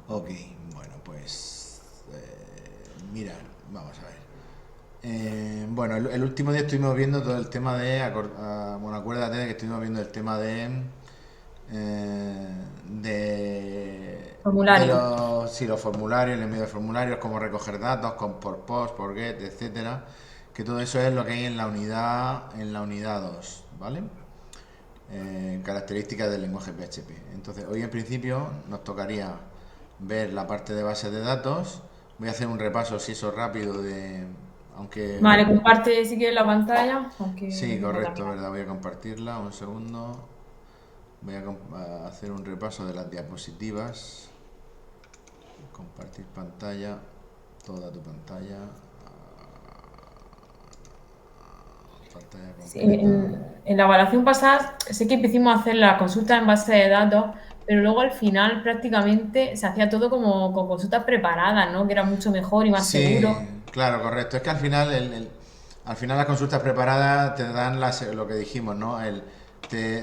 Ok, bueno, pues mira, vamos a ver. Bueno, el último día estuvimos viendo todo el tema de, bueno, acuérdate de que estuvimos viendo el tema de Formulario. los, sí, los formularios, el envío de formularios, cómo recoger datos, por post, por get, etcétera, que todo eso es lo que hay en la unidad 2, ¿vale? Características del lenguaje PHP. Entonces, hoy en principio nos tocaría ver la parte de base de datos. Voy a hacer un repaso, si eso rápido, aunque... Vale, comparte si quieres la pantalla, aunque lo Sí, mismo correcto, también. verdad, voy a compartirla, un segundo. A hacer un repaso de las diapositivas. Compartir pantalla, toda tu pantalla, pantalla Sí, completa. en la evaluación pasada sé que empezamos a hacer la consulta en base de datos, pero luego al final prácticamente se hacía todo como con consultas preparadas, ¿no? Que era mucho mejor y más seguro. Sí, claro, correcto. Es que al final, al final las consultas preparadas te dan lo que dijimos, ¿no?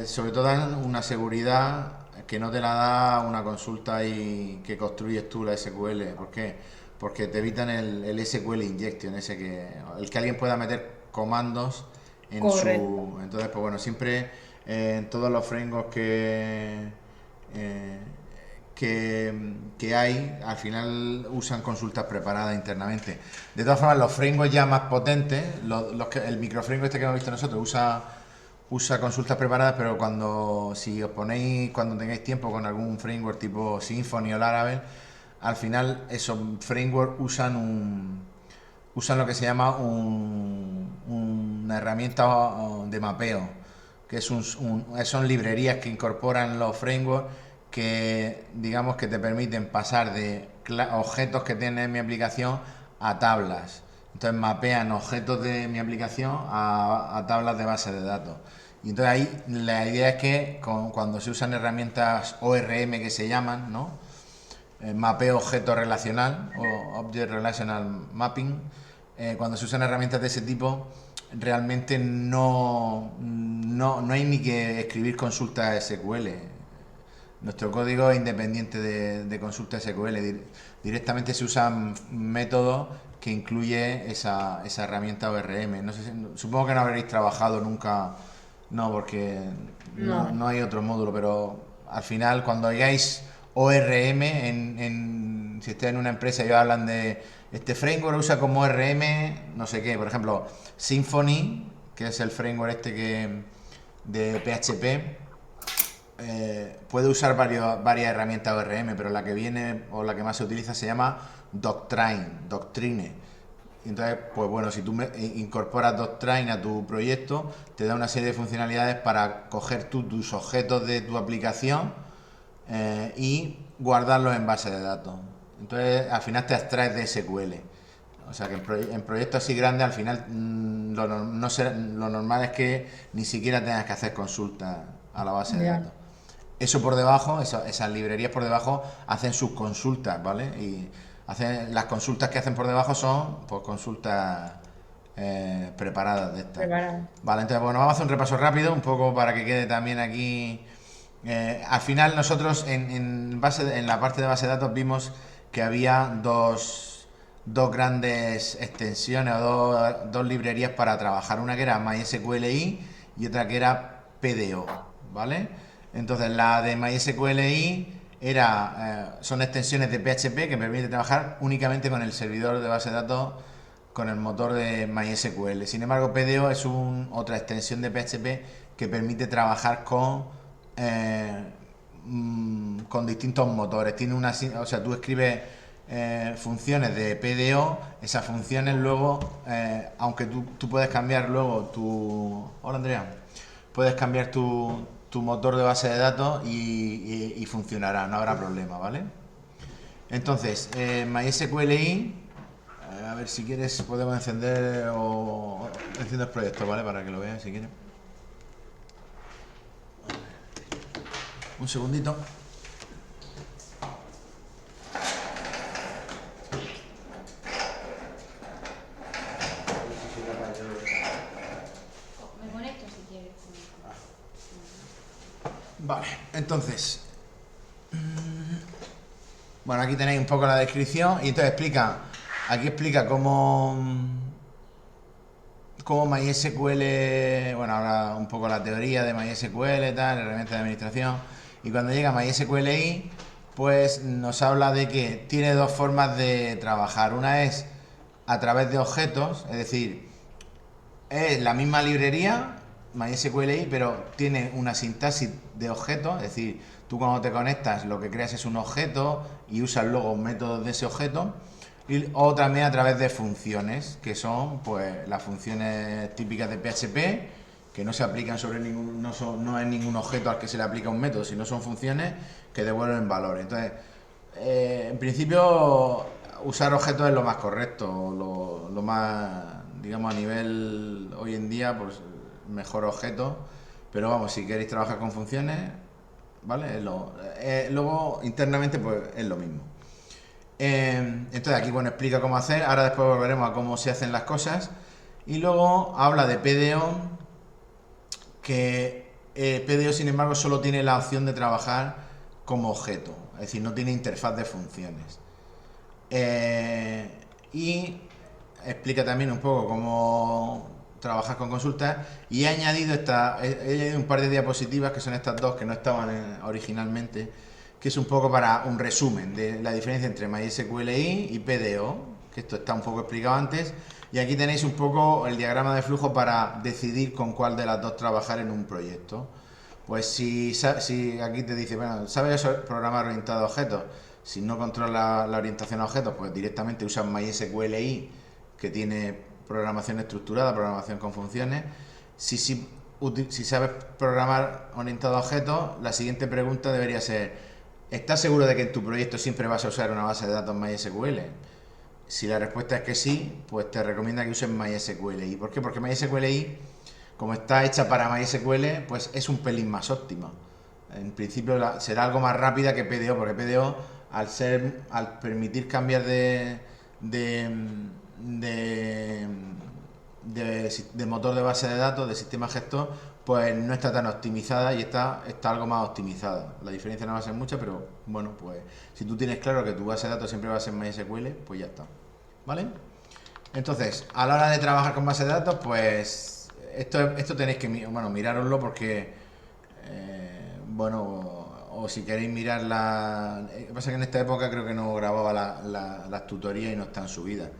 Sobre todo dan una seguridad que no te la da una consulta ahí que construyes tú la SQL. ¿Por qué? Porque te evitan el SQL injection, el que alguien pueda meter comandos en Correcto. su... Entonces, pues bueno, siempre en todos los frameworks eh, que hay, al final usan consultas preparadas internamente. De todas formas, los frameworks ya más potentes, el microframework este que hemos visto nosotros, usa consultas preparadas, pero si os ponéis, cuando tengáis tiempo con algún framework tipo Symfony o Laravel, al final esos frameworks usan lo que se llama una herramienta de mapeo, que son librerías que incorporan los frameworks que digamos que te permiten pasar de objetos que tiene mi aplicación a tablas. Entonces mapean objetos de mi aplicación a tablas de base de datos. Y entonces ahí la idea es que cuando se usan herramientas ORM que se llaman, ¿no? Mapeo objeto relacional o Object Relational Mapping, cuando se usan herramientas de ese tipo, realmente no hay ni que escribir consultas SQL. Nuestro código es independiente de consulta SQL. Directamente se usan métodos que incluye esa herramienta ORM. No sé supongo que no habréis trabajado nunca, no, porque No. no hay otro módulo, pero al final cuando hagáis ORM, si estáis en una empresa y os hablan de este framework usa como ORM, no sé qué, por ejemplo, Symfony, que es el framework de PHP, puede usar varias herramientas ORM, pero la que viene o la que más se utiliza se llama Doctrine. Y entonces, pues bueno, si tú incorporas Doctrine a tu proyecto, te da una serie de funcionalidades para coger tus objetos de tu aplicación y guardarlos en base de datos. Entonces, al final te abstraes de SQL. O sea que en proyectos así grandes, al final lo normal es que ni siquiera tengas que hacer consultas a la base de Ya. datos. Eso por debajo, esas librerías por debajo hacen sus consultas, ¿vale? Y las consultas que hacen por debajo son pues consultas preparadas de estas. Preparado. Vale, entonces bueno, vamos a hacer un repaso rápido, un poco para que quede también aquí. Al final nosotros en la parte de base de datos vimos que había dos grandes extensiones o dos librerías para trabajar. Una que era MySQLi y otra que era PDO, ¿vale? Entonces la de MySQLi son extensiones de PHP que permiten trabajar únicamente con el servidor de base de datos con el motor de MySQL. Sin embargo, PDO es otra extensión de PHP que permite trabajar eh, con distintos motores. O sea, tú escribes funciones de PDO, esas funciones luego, aunque tú puedes cambiar luego Hola Andrea. Puedes cambiar tu motor de base de datos y funcionará, no habrá problema, ¿vale? Entonces, MySQLi, a ver si quieres podemos encender o enciendo el proyecto, ¿vale? Para que lo veas si quieres. Un segundito. Me conecto si quieres. Vale, entonces, Bueno, aquí tenéis un poco la descripción y entonces aquí explica cómo MySQL, bueno, ahora un poco la teoría de MySQL, tal, herramienta de administración, y cuando llega MySQLi, pues nos habla de que tiene dos formas de trabajar. Una es a través de objetos, es decir, es la misma librería, MySQLi, pero tiene una sintaxis de objetos, es decir, tú cuando te conectas lo que creas es un objeto y usas luego métodos de ese objeto, o también a través de funciones, que son pues las funciones típicas de PHP, que no se aplican sobre ningún, no es ningún objeto al que se le aplica un método, sino son funciones que devuelven valores. Entonces, en principio, usar objetos es lo más correcto, lo más, digamos, a nivel hoy en día, pues mejor objeto. Pero vamos, si queréis trabajar con funciones, ¿vale? Luego, internamente, pues es lo mismo. Entonces aquí, bueno, explica cómo hacer. Ahora después volveremos a cómo se hacen las cosas. Y luego habla de PDO, que PDO, sin embargo, solo tiene la opción de trabajar como objeto. Es decir, no tiene interfaz de funciones. Y explica también un poco cómo trabajar con consultas. Y he añadido un par de diapositivas, que son estas dos que no estaban originalmente, que es un poco para un resumen de la diferencia entre MySQLi y PDO, que esto está un poco explicado antes. Y aquí tenéis un poco el diagrama de flujo para decidir con cuál de las dos trabajar en un proyecto. Pues si aquí te dice, bueno, ¿sabes programar orientado a objetos? Si no controla la orientación a objetos, pues directamente usas MySQLi, que tiene programación estructurada, programación con funciones. Si sabes programar orientado a objetos, la siguiente pregunta debería ser, ¿estás seguro de que en tu proyecto siempre vas a usar una base de datos MySQL? Si la respuesta es que sí, pues te recomienda que uses MySQLi. ¿Por qué? Porque MySQLi, como está hecha para MySQL, pues es un pelín más óptima. En principio será algo más rápida que PDO, porque PDO, al permitir cambiar de, de, de motor de base de datos, de sistema gestor, pues no está tan optimizada y está algo más optimizada. La diferencia no va a ser mucha, pero bueno, pues si tú tienes claro que tu base de datos siempre va a ser MySQL, pues ya está. ¿Vale? Entonces, a la hora de trabajar con base de datos, pues esto tenéis que mirároslo porque, bueno, o si queréis mirarla. Lo que pasa es que en esta época creo que no grababa las tutorías y no están subidas.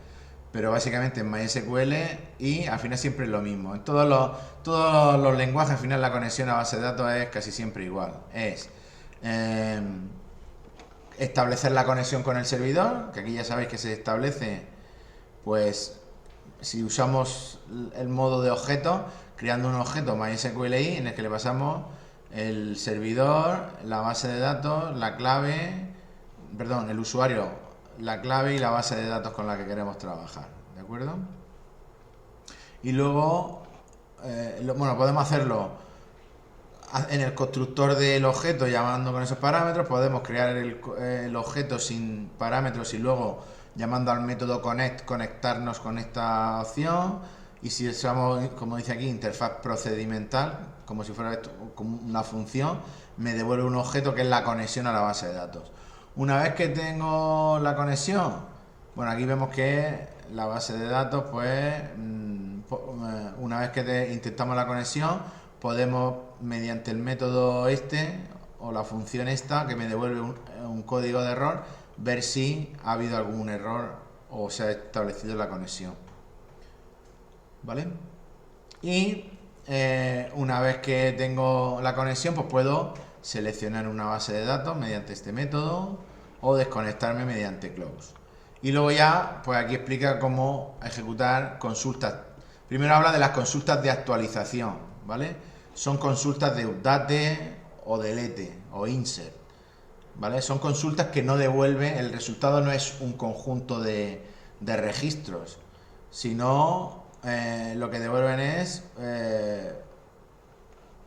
Pero básicamente en MySQL y al final siempre es lo mismo. En todos los lenguajes, al final la conexión a base de datos es casi siempre igual. Es eh, establecer la conexión con el servidor, que aquí ya sabéis que se establece, pues si usamos el modo de objeto, creando un objeto MySQLi en el que le pasamos el servidor, la base de datos, la clave, perdón, el usuario, la clave y la base de datos con la que queremos trabajar, ¿de acuerdo? Y luego, bueno, podemos hacerlo en el constructor del objeto llamando con esos parámetros, podemos crear el objeto sin parámetros y luego llamando al método connect, conectarnos con esta opción. Y si usamos, como dice aquí, interfaz procedimental, como si fuera esto, como una función, me devuelve un objeto que es la conexión a la base de datos. Una vez que tengo la conexión, bueno, aquí vemos que la base de datos, pues, una vez que intentamos la conexión, podemos, mediante el método este o la función esta, que me devuelve un código de error, ver si ha habido algún error o se ha establecido la conexión. ¿Vale? Y una vez que tengo la conexión, pues puedo seleccionar una base de datos mediante este método o desconectarme mediante close. Y luego ya, pues aquí explica cómo ejecutar consultas. Primero habla de las consultas de actualización, ¿vale? Son consultas de update o delete o insert, ¿vale? Son consultas que no devuelven, el resultado no es un conjunto de registros, sino lo que devuelven es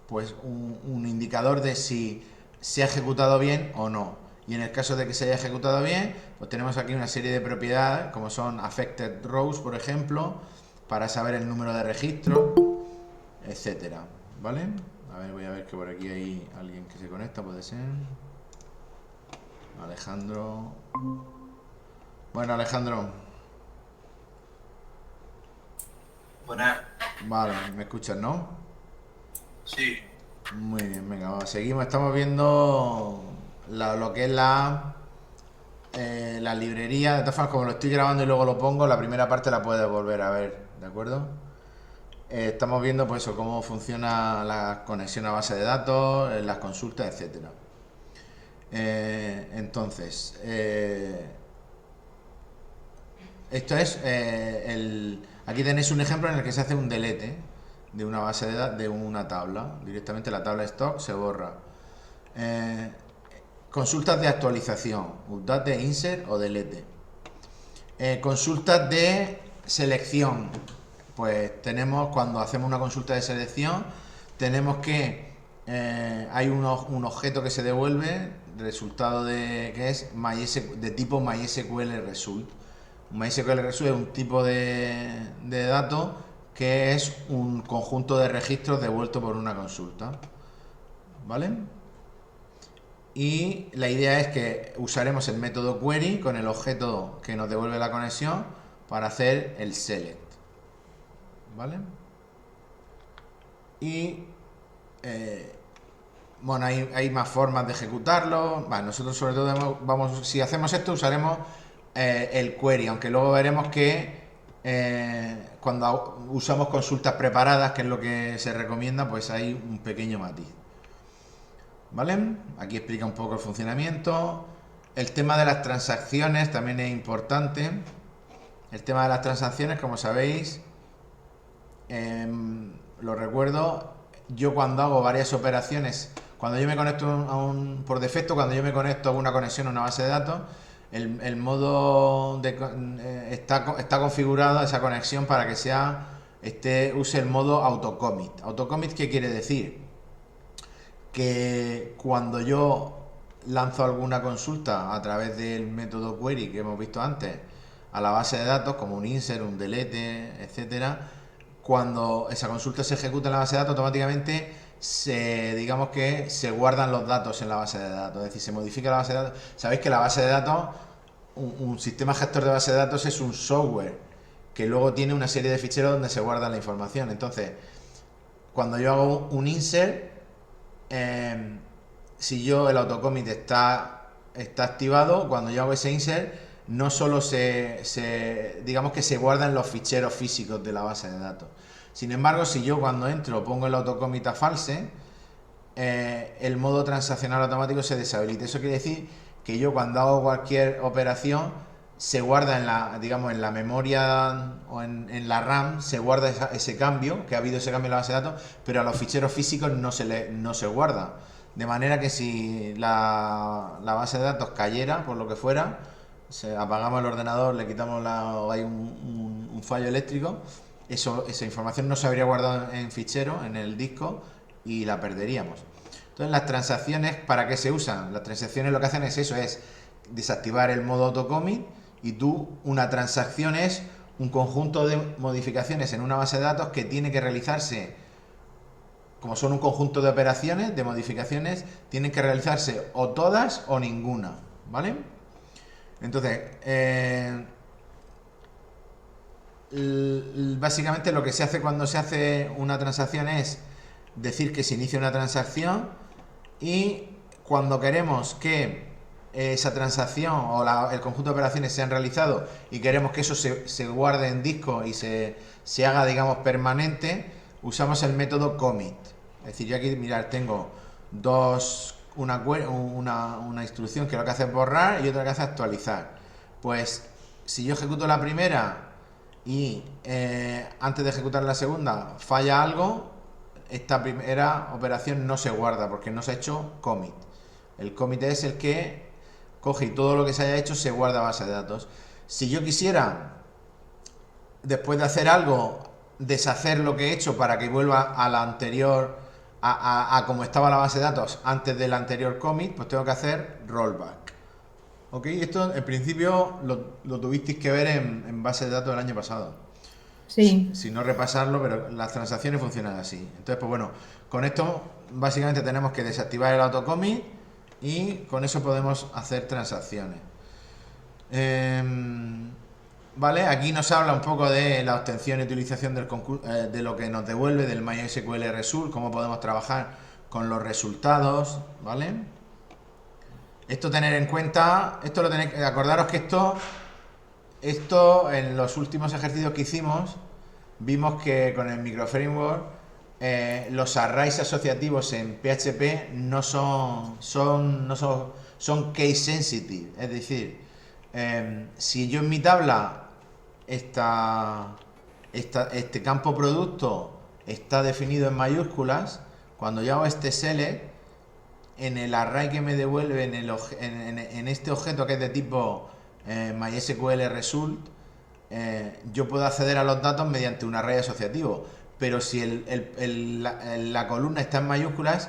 pues un indicador de si se ha ejecutado bien o no. Y en el caso de que se haya ejecutado bien, pues tenemos aquí una serie de propiedades, como son affected rows, por ejemplo, para saber el número de registros, etcétera. ¿Vale? A ver, voy a ver que por aquí hay alguien que se conecta, puede ser. Vale, Alejandro. Bueno, Alejandro. Buenas. Vale, ¿me escuchas, no? Sí. Muy bien, venga, seguimos. Estamos viendo lo que es la librería. De todas formas, como lo estoy grabando y luego lo pongo, la primera parte la puedes volver a ver, ¿de acuerdo? Estamos viendo pues eso, cómo funciona la conexión a base de datos, las consultas, etcétera. Entonces, esto es aquí tenéis un ejemplo en el que se hace un delete de una base de datos, de una tabla. Directamente la tabla stock se borra. Eh, Consultas de actualización, update, insert o delete. Consultas de selección. Pues tenemos, cuando hacemos una consulta de selección, tenemos que hay un objeto que se devuelve, resultado que es de tipo MySQL result. MySQL result es un tipo de datos que es un conjunto de registros devuelto por una consulta. ¿Vale? Y la idea es que usaremos el método query con el objeto que nos devuelve la conexión para hacer el select. ¿Vale? Y bueno, hay más formas de ejecutarlo. Vale, nosotros sobre todo si hacemos esto usaremos el query, aunque luego veremos que cuando usamos consultas preparadas, que es lo que se recomienda, pues hay un pequeño matiz. ¿Vale? Aquí explica un poco el funcionamiento. El tema de las transacciones también es importante. El tema de las transacciones, como sabéis, lo recuerdo, yo cuando hago varias operaciones, cuando yo me conecto por defecto, cuando yo me conecto a una conexión a una base de datos, el modo está configurado esa conexión para que use el modo autocommit. ¿Autocommit qué quiere decir? Que cuando yo lanzo alguna consulta a través del método query que hemos visto antes a la base de datos, como un insert, un delete, etcétera, cuando esa consulta se ejecuta en la base de datos, automáticamente digamos que se guardan los datos en la base de datos, es decir, se modifica la base de datos. Sabéis que la base de datos, un sistema gestor de base de datos es un software que luego tiene una serie de ficheros donde se guarda la información. Entonces, cuando yo hago un insert, si el autocommit está activado, cuando yo hago ese insert, no solo digamos que se guardan los ficheros físicos de la base de datos. Sin embargo, si yo cuando entro pongo el autocommit a false, el modo transaccional automático se deshabilita. Eso quiere decir que yo cuando hago cualquier operación se guarda en la memoria o en la RAM, se guarda ese cambio, que ha habido ese cambio en la base de datos, pero a los ficheros físicos no se guarda. De manera que si la base de datos cayera, por lo que fuera, apagamos el ordenador, le quitamos o hay un fallo eléctrico, esa información no se habría guardado en fichero, en el disco, y la perderíamos. Entonces, las transacciones, ¿para qué se usan? Las transacciones lo que hacen es eso, es desactivar el modo autocommit, y una transacción es un conjunto de modificaciones en una base de datos que tiene que realizarse, como son un conjunto de operaciones, de modificaciones, tienen que realizarse o todas o ninguna, ¿vale? Entonces, básicamente lo que se hace cuando se hace una transacción es decir que se inicia una transacción, y cuando queremos que esa transacción o el conjunto de operaciones se han realizado y queremos que eso se guarde en disco y se haga, digamos, permanente, usamos el método commit. Es decir, yo aquí, mirad, tengo una instrucción que lo que hace es borrar y otra que hace actualizar. Pues si yo ejecuto la primera y antes de ejecutar la segunda falla algo, esta primera operación no se guarda porque no se ha hecho commit. El commit es el que coge y todo lo que se haya hecho se guarda a base de datos. Si yo quisiera, después de hacer algo, deshacer lo que he hecho para que vuelva a la anterior, a como estaba la base de datos antes del anterior commit, pues tengo que hacer rollback. ¿Ok? Esto en principio lo tuvisteis que ver en base de datos del año pasado. Sí. Si no repasarlo, pero las transacciones funcionan así. Entonces, pues bueno, con esto básicamente tenemos que desactivar el autocommit, y con eso podemos hacer transacciones. Vale, aquí nos habla un poco de la obtención y utilización de lo que nos devuelve del MySQL Result, cómo podemos trabajar con los resultados, ¿vale? Esto tener en cuenta, esto lo tenéis que acordaros que esto en los últimos ejercicios que hicimos vimos que con el microframework los arrays asociativos en PHP son case sensitive, es decir, si yo en mi tabla este campo producto está definido en mayúsculas, cuando yo hago este select, en el array que me devuelve en este objeto que es de tipo MySQL Result, yo puedo acceder a los datos mediante un array asociativo, pero si la columna está en mayúsculas,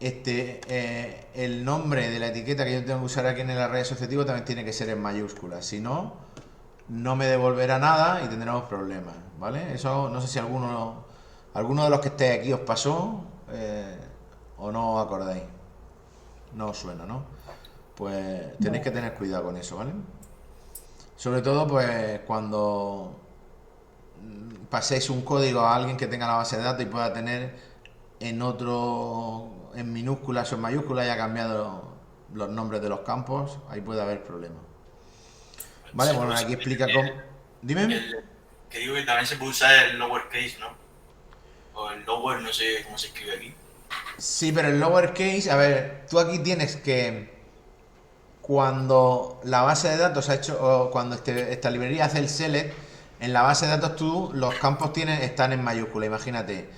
el nombre de la etiqueta que yo tengo que usar aquí en el array asociativo también tiene que ser en mayúsculas, si no, no me devolverá nada y tendremos problemas, ¿vale? Eso no sé si alguno de los que esté aquí os pasó o no os acordáis. No os suena, ¿no? Pues tenéis que tener cuidado con eso, ¿vale? Sobre todo, pues, cuando paséis un código a alguien que tenga la base de datos y pueda tener en minúsculas o en mayúsculas y ha cambiado los nombres de los campos, ahí puede haber problemas. Vale, bueno, aquí explica cómo... Dime. Que digo que también se puede usar el lowercase, ¿no? O el lower, no sé cómo se escribe aquí. Sí, pero el lowercase, a ver, tú aquí tienes que, cuando la base de datos ha hecho, o cuando esta librería hace el select, en la base de datos los campos están en mayúscula, imagínate.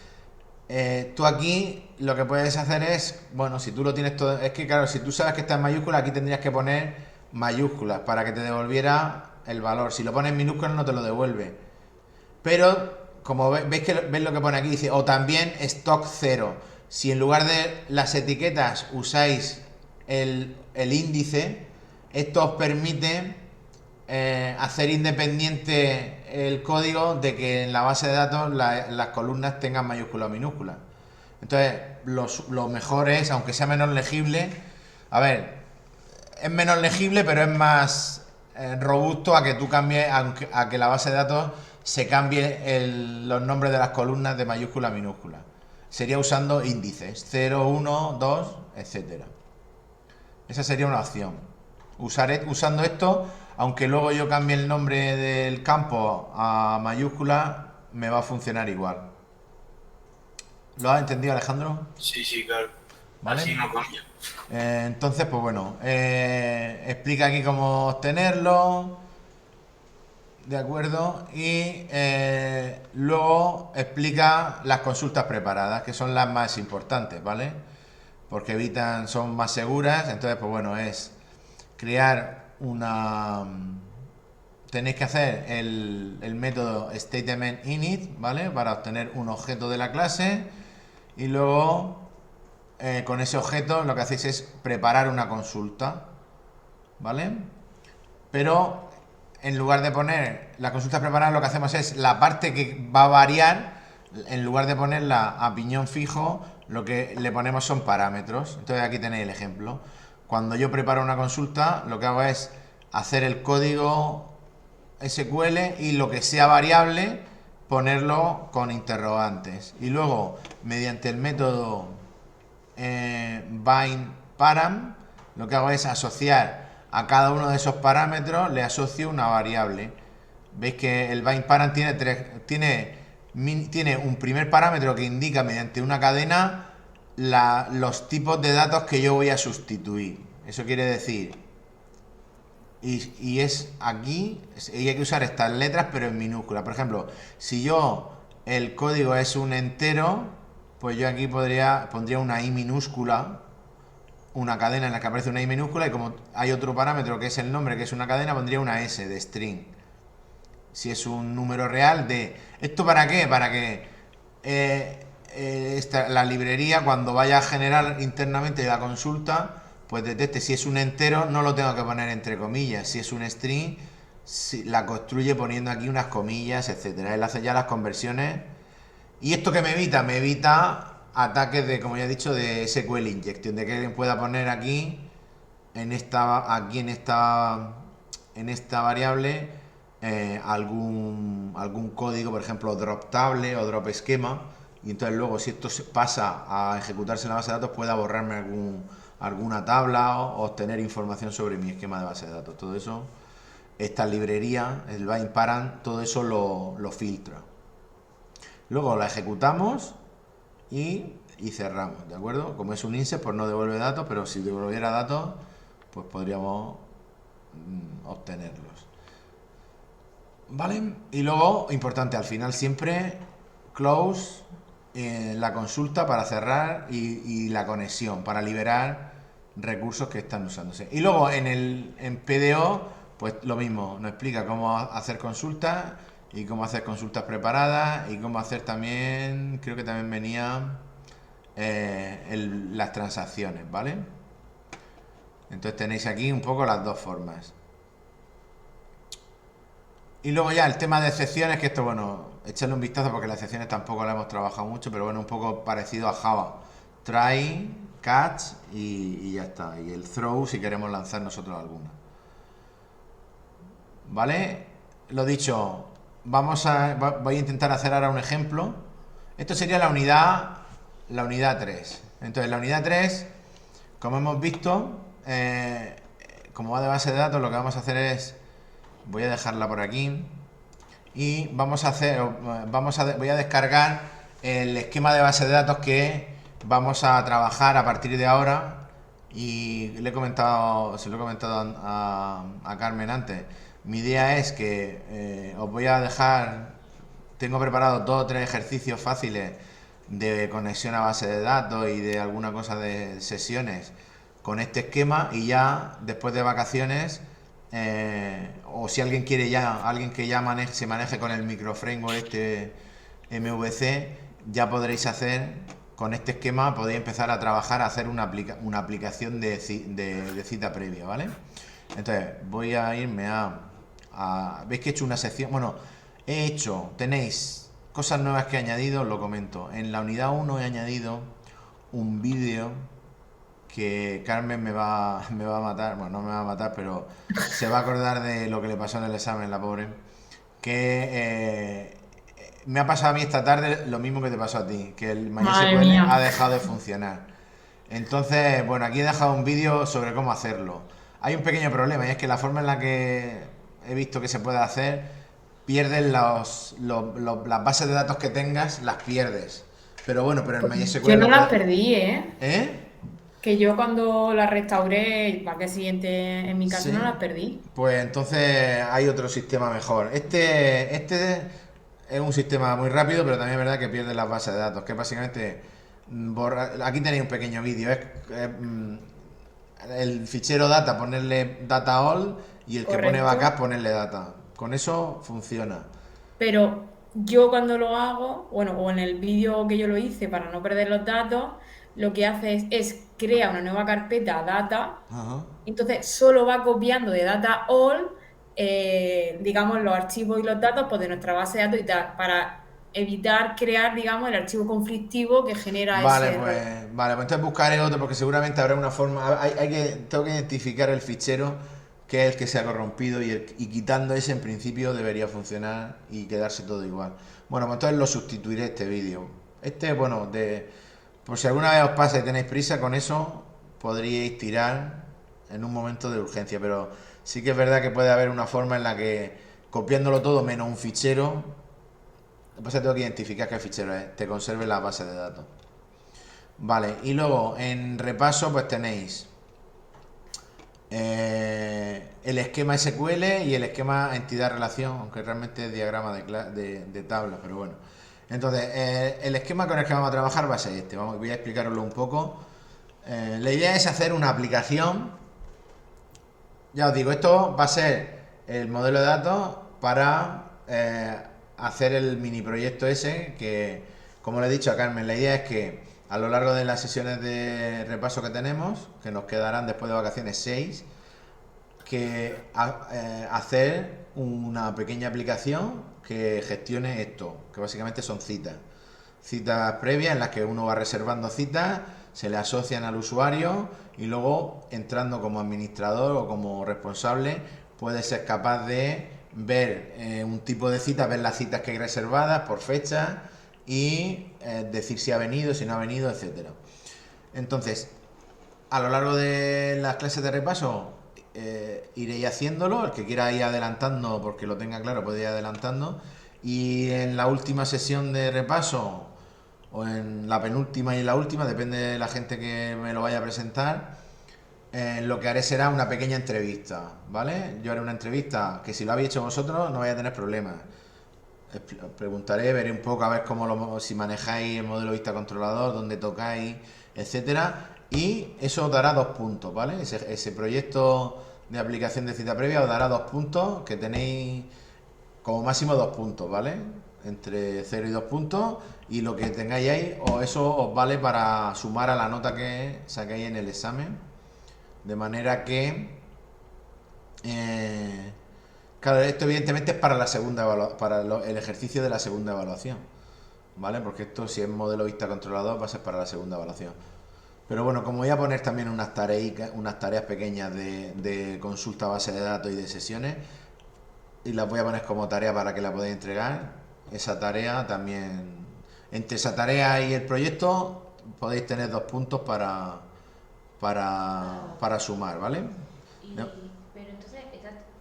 Tú aquí lo que puedes hacer es, bueno, si tú lo tienes todo, es que claro, si tú sabes que está en mayúscula, aquí tendrías que poner mayúsculas para que te devolviera el valor. Si lo pones en minúsculas no te lo devuelve. Pero, como veis lo que pone aquí, dice, o también stock 0. Si en lugar de las etiquetas usáis el índice, esto os permite hacer independiente el código de que en la base de datos las columnas tengan mayúsculas o minúsculas. Entonces, lo mejor es, aunque sea menos legible, a ver, es menos legible, pero es más robusto a que tú cambies, a que la base de datos se cambie los nombres de las columnas de mayúscula a minúscula. Sería usando índices 0, 1, 2, etcétera. Esa sería una opción. Usando esto, aunque luego yo cambie el nombre del campo a mayúscula, me va a funcionar igual. ¿Lo has entendido, Alejandro? Sí, claro. ¿Vale? Así no cambia. Entonces, pues bueno, explica aquí cómo obtenerlo, ¿de acuerdo? Y luego explica las consultas preparadas, que son las más importantes, ¿vale? Porque son más seguras. Entonces, pues bueno, es crear tenéis que hacer el método statementInit, ¿vale? Para obtener un objeto de la clase y luego con ese objeto lo que hacéis es preparar una consulta, ¿vale? Pero en lugar de poner la consulta preparada, lo que hacemos es la parte que va a variar, en lugar de ponerla a piñón fijo, lo que le ponemos son parámetros. Entonces aquí tenéis el ejemplo. Cuando yo preparo una consulta, lo que hago es hacer el código SQL y lo que sea variable, ponerlo con interrogantes. Y luego, mediante el método bindParam, lo que hago es asociar a cada uno de esos parámetros, le asocio una variable. Veis que el bindParam tiene un primer parámetro que indica mediante una cadena los tipos de datos que yo voy a sustituir. Eso quiere decir, y es aquí, y hay que usar estas letras pero en minúscula. Por ejemplo, si el código es un entero, pues yo aquí pondría una i minúscula, una cadena en la que aparece una i minúscula, y como hay otro parámetro que es el nombre, que es una cadena, pondría una s de string. Si es un número real ¿Esto para qué? Para que la librería, cuando vaya a generar internamente la consulta, pues detecte si es un entero, no lo tengo que poner entre comillas. Si es un string, la construye poniendo aquí unas comillas, etcétera. Él hace ya las conversiones. ¿Y esto qué me evita? Me evita ataques como ya he dicho, de SQL injection, de que alguien pueda poner aquí aquí en esta variable algún código, por ejemplo, drop table o drop esquema, y entonces luego si esto pasa a ejecutarse en la base de datos pueda borrarme alguna tabla o obtener información sobre mi esquema de base de datos. Todo eso, esta librería, el bind parent, todo eso lo filtra. Luego la ejecutamos y cerramos, ¿de acuerdo? Como es un insert, pues no devuelve datos, pero si devolviera datos, pues podríamos obtenerlos. ¿Vale? Y luego, importante, al final siempre close la consulta para cerrar y la conexión para liberar recursos que están usándose. Y luego en PDO, pues lo mismo, nos explica cómo hacer consultas y cómo hacer consultas preparadas y cómo hacer también, creo que también venía las transacciones, ¿vale? Entonces tenéis aquí un poco las dos formas. Y luego ya el tema de excepciones, que esto, bueno, echarle un vistazo porque las excepciones tampoco las hemos trabajado mucho, pero bueno, un poco parecido a Java. Try, catch y ya está. Y el throw si queremos lanzar nosotros alguna. ¿Vale? Lo dicho, voy a intentar hacer ahora un ejemplo. Esto sería la unidad 3. Entonces, la unidad 3, como hemos visto, como va de base de datos, lo que vamos a hacer es, voy a dejarla por aquí y voy a descargar el esquema de base de datos que vamos a trabajar a partir de ahora, y se lo he comentado a Carmen antes. Mi idea es que os voy a dejar, tengo preparados 2 o 3 ejercicios fáciles de conexión a base de datos y de alguna cosa de sesiones con este esquema, y ya después de vacaciones, o si alguien quiere alguien que ya se maneje con el microframework este MVC, ya podréis hacer con este esquema, podéis empezar a trabajar, a hacer una aplicación de cita previa, ¿vale? Entonces voy a irme veis que he hecho una sección, bueno, tenéis cosas nuevas que he añadido, os lo comento. En la unidad 1 he añadido un vídeo que Carmen me va a matar, bueno, no me va a matar, pero se va a acordar de lo que le pasó en el examen, la pobre, que me ha pasado a mí esta tarde lo mismo que te pasó a ti, que el MySQL ha dejado de funcionar. Entonces, bueno, aquí he dejado un vídeo sobre cómo hacerlo. Hay un pequeño problema, y es que la forma en la que he visto que se puede hacer, pierdes las bases de datos que tengas, las pierdes. Pero bueno, pero en MySQL... Yo no las perdí, ¿eh? ¿Eh? Que yo cuando las restauré, para que siguiente, en mi caso Sí. no las perdí. Pues entonces hay otro sistema mejor. Este es un sistema muy rápido, pero también es verdad que pierde las bases de datos, que básicamente aquí tenéis un pequeño vídeo. El fichero data, ponerle data all, y el que pone backup, ponerle data. Con eso funciona. Pero yo cuando lo hago, bueno, o en el vídeo que yo lo hice para no perder los datos, lo que hace es crea una nueva carpeta data. Ajá. Entonces solo va copiando de data all, digamos, los archivos y los datos pues, de nuestra base de datos y tal, para evitar crear, digamos, el archivo conflictivo que genera ese error. Vale, pues entonces buscaré otro, porque seguramente habrá una forma. Tengo que identificar el fichero que es el que se ha corrompido, y quitando ese, en principio debería funcionar y quedarse todo igual. Bueno, pues entonces lo sustituiré este vídeo. Bueno, por si alguna vez os pasa y tenéis prisa con eso, podríais tirar en un momento de urgencia, pero sí que es verdad que puede haber una forma en la que, copiándolo todo menos un fichero, lo que pasa es que tengo que identificar qué fichero es, te conserve la base de datos. Vale, y luego en repaso pues tenéis el esquema SQL y el esquema entidad-relación, aunque realmente es diagrama de tabla, pero bueno. Entonces, el esquema con el que vamos a trabajar va a ser este. Voy a explicaroslo un poco. La idea es hacer una aplicación. Ya os digo, esto va a ser el modelo de datos para hacer el mini proyecto ese, que, como le he dicho a Carmen, la idea es que a lo largo de las sesiones de repaso que tenemos, que nos quedarán después de vacaciones 6, hacer una pequeña aplicación que gestione esto, que básicamente son citas previas en las que uno va reservando citas se le asocian al usuario y luego entrando como administrador o como responsable puede ser capaz de ver un tipo de cita, ver las citas que hay reservadas por fecha y decir si ha venido, si no ha venido, etcétera. Entonces, a lo largo de las clases de repaso iré haciéndolo, el que quiera ir adelantando porque lo tenga claro puede ir adelantando, y en la última sesión de repaso o en la penúltima y en la última, depende de la gente que me lo vaya a presentar, lo que haré será una pequeña entrevista, ¿vale? Yo haré una entrevista que si lo habéis hecho vosotros no vais a tener problemas. Os preguntaré, veré un poco a ver si manejáis el modelo vista controlador, dónde tocáis, etcétera, y eso os dará 2 puntos, ¿vale? Ese proyecto de aplicación de cita previa os dará 2 puntos, que tenéis como máximo 2 puntos, ¿vale? Entre 0 y 2 puntos, y lo que tengáis ahí, o eso os vale para sumar a la nota que sacáis en el examen, de manera que claro, esto evidentemente es para la segunda el ejercicio de la segunda evaluación, ¿vale? Porque esto, si es modelo vista controlador, va a ser para la segunda evaluación. Pero bueno, como voy a poner también unas tareas pequeñas de consulta a base de datos y de sesiones, y las voy a poner como tarea para que la podáis entregar, esa tarea también, entre esa tarea y el proyecto, podéis tener 2 puntos para sumar, ¿vale? ¿No? Pero entonces,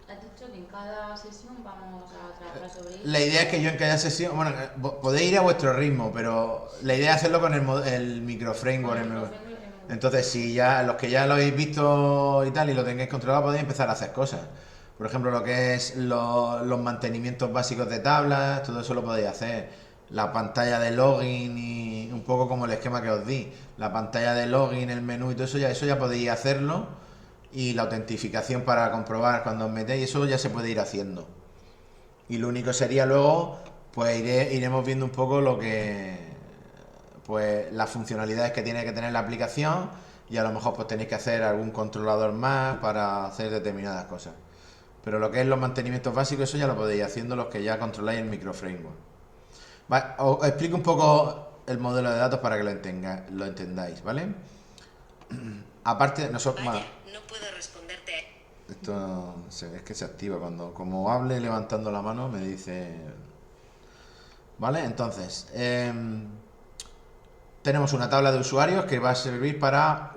has dicho que en cada sesión vamos a trabajar sobre ello. La idea es que yo en cada sesión, bueno, podéis ir a vuestro ritmo, pero la idea es hacerlo con el microframework. Entonces, si ya los que ya lo habéis visto y tal y lo tengáis controlado, podéis empezar a hacer cosas. Por ejemplo, lo que es los mantenimientos básicos de tablas, todo eso lo podéis hacer. La pantalla de login y un poco como el esquema que os di. La pantalla de login, el menú y todo eso ya podéis hacerlo. Y la autentificación para comprobar cuando os metéis, eso ya se puede ir haciendo. Y lo único sería luego, pues iremos viendo un poco pues las funcionalidades que tiene que tener la aplicación, y a lo mejor pues tenéis que hacer algún controlador más para hacer determinadas cosas. Pero lo que es los mantenimientos básicos, eso ya lo podéis ir haciendo los que ya controláis el microframework. Vale, os explico un poco el modelo de datos para que lo entendáis, ¿vale? Aparte, nosotros... Vaya, no puedo responderte. Esto es que se activa cuando, como hable levantando la mano, me dice... ¿Vale? Entonces, tenemos una tabla de usuarios que va a servir para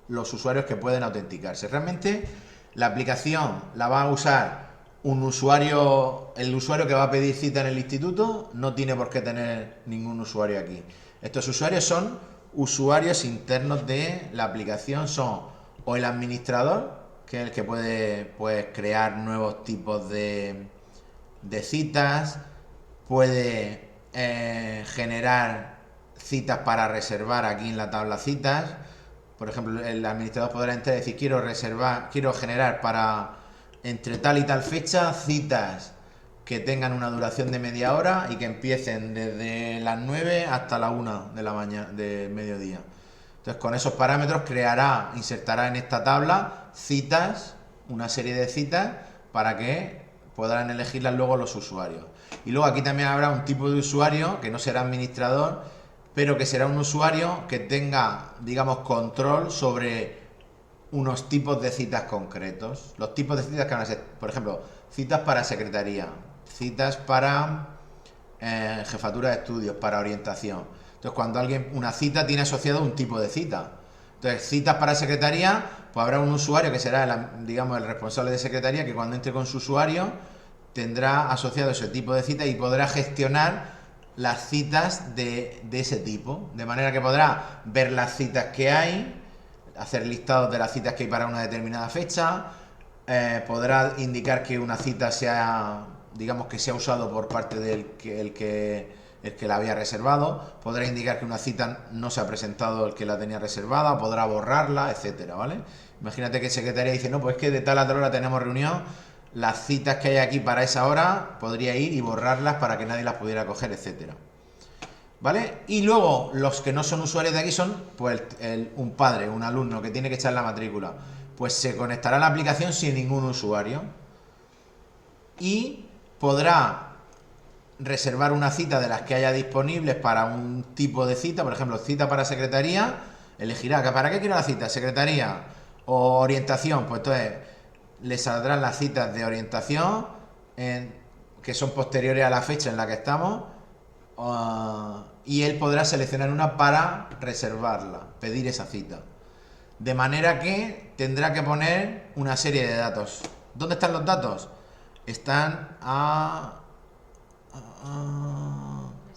los usuarios que pueden autenticarse. Realmente, la aplicación la va a usar el usuario que va a pedir cita en el instituto, no tiene por qué tener ningún usuario aquí. Estos usuarios son usuarios internos de la aplicación, son o el administrador, que es el que puede, pues, crear nuevos tipos de citas, puede generar citas para reservar aquí en la tabla citas. Por ejemplo, el administrador podrá entrar y decir: quiero generar para entre tal y tal fecha citas que tengan una duración de media hora y que empiecen desde las 9 hasta la 1 de la mañana, de mediodía. Entonces, con esos parámetros insertará en esta tabla citas, una serie de citas, para que podrán elegirlas luego los usuarios. Y luego aquí también habrá un tipo de usuario que no será administrador, pero que será un usuario que tenga, digamos, control sobre unos tipos de citas concretos. Los tipos de citas que van a ser, por ejemplo, citas para secretaría, citas para jefatura de estudios, para orientación. Entonces, cuando una cita tiene asociado un tipo de cita. Entonces, citas para secretaría, pues habrá un usuario que será, digamos, el responsable de secretaría, que cuando entre con su usuario tendrá asociado ese tipo de cita y podrá gestionar las citas de ese tipo. De manera que podrá ver las citas que hay, hacer listados de las citas que hay para una determinada fecha, podrá indicar que una cita sea, digamos, que se ha usado por parte del que la había reservado, podrá indicar que una cita no se ha presentado el que la tenía reservada, podrá borrarla, etcétera, ¿vale? Imagínate que secretaría dice: no, pues es que de tal a tal hora tenemos reunión, las citas que hay aquí para esa hora podría ir y borrarlas para que nadie las pudiera coger, etcétera, ¿vale? Y luego los que no son usuarios de aquí son, pues, un padre, un alumno que tiene que echar la matrícula, pues se conectará a la aplicación sin ningún usuario y podrá reservar una cita de las que haya disponibles para un tipo de cita, por ejemplo, cita para secretaría, elegirá que para qué quiero la cita, secretaría o orientación, pues entonces le saldrán las citas de orientación que son posteriores a la fecha en la que estamos, y él podrá seleccionar una para reservarla, pedir esa cita. De manera que tendrá que poner una serie de datos. ¿Dónde están los datos? Están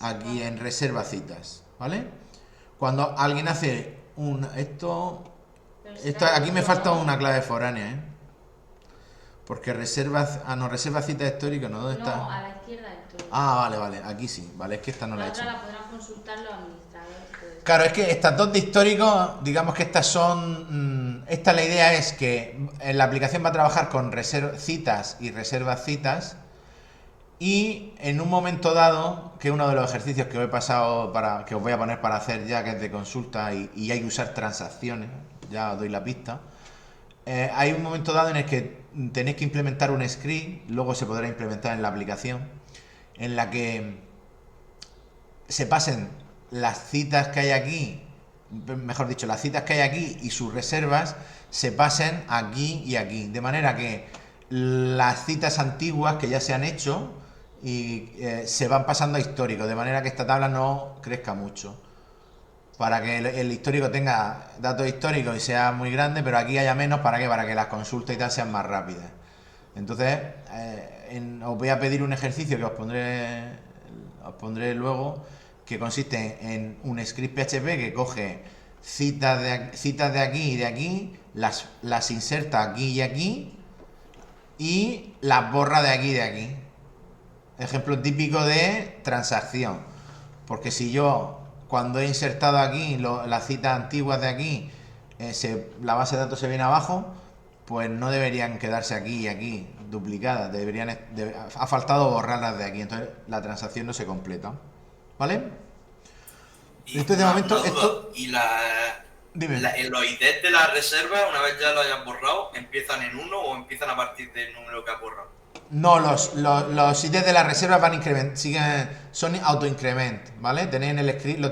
aquí en reserva citas, ¿vale? Cuando alguien hace aquí me falta una clave foránea, ¿eh? Porque reserva cita histórica, ¿no? ¿Dónde está? No, a la izquierda del todo. Vale, aquí sí, vale, es que esta no la he hecho. La podrán consultar los administradores. Claro, es que estas dos de histórico, digamos que estas son... la idea es que en la aplicación va a trabajar con citas y reservas citas, y en un momento dado, que es uno de los ejercicios que os he pasado que os voy a poner para hacer ya, que es de consulta y hay que usar transacciones, ya os doy la pista, hay un momento dado en el que tenéis que implementar un script, luego se podrá implementar en la aplicación, en la que se pasen las citas que hay aquí, mejor dicho, las citas que hay aquí y sus reservas se pasen aquí y aquí, de manera que las citas antiguas que ya se han hecho se van pasando a histórico, de manera que esta tabla no crezca mucho, para que el histórico tenga datos históricos y sea muy grande, pero aquí haya menos. ¿Para qué? Para que las consultas y tal sean más rápidas. Entonces, os voy a pedir un ejercicio que os pondré luego, que consiste en un script PHP que coge citas de aquí y de aquí, las inserta aquí y aquí, y las borra de aquí y de aquí. Ejemplo típico de transacción. Porque si yo, cuando he insertado aquí las citas antiguas de aquí, la base de datos se viene abajo, pues no deberían quedarse aquí y aquí duplicadas. Ha faltado borrarlas de aquí. Entonces la transacción no se completa. ¿Vale? Entonces, de momento, dime. Los IDs de la reserva, una vez ya lo hayas borrado, ¿empiezan en 1 o empiezan a partir del número que has borrado? No, los IDs de la reserva van son autoincrement, ¿vale? Tenéis el script lo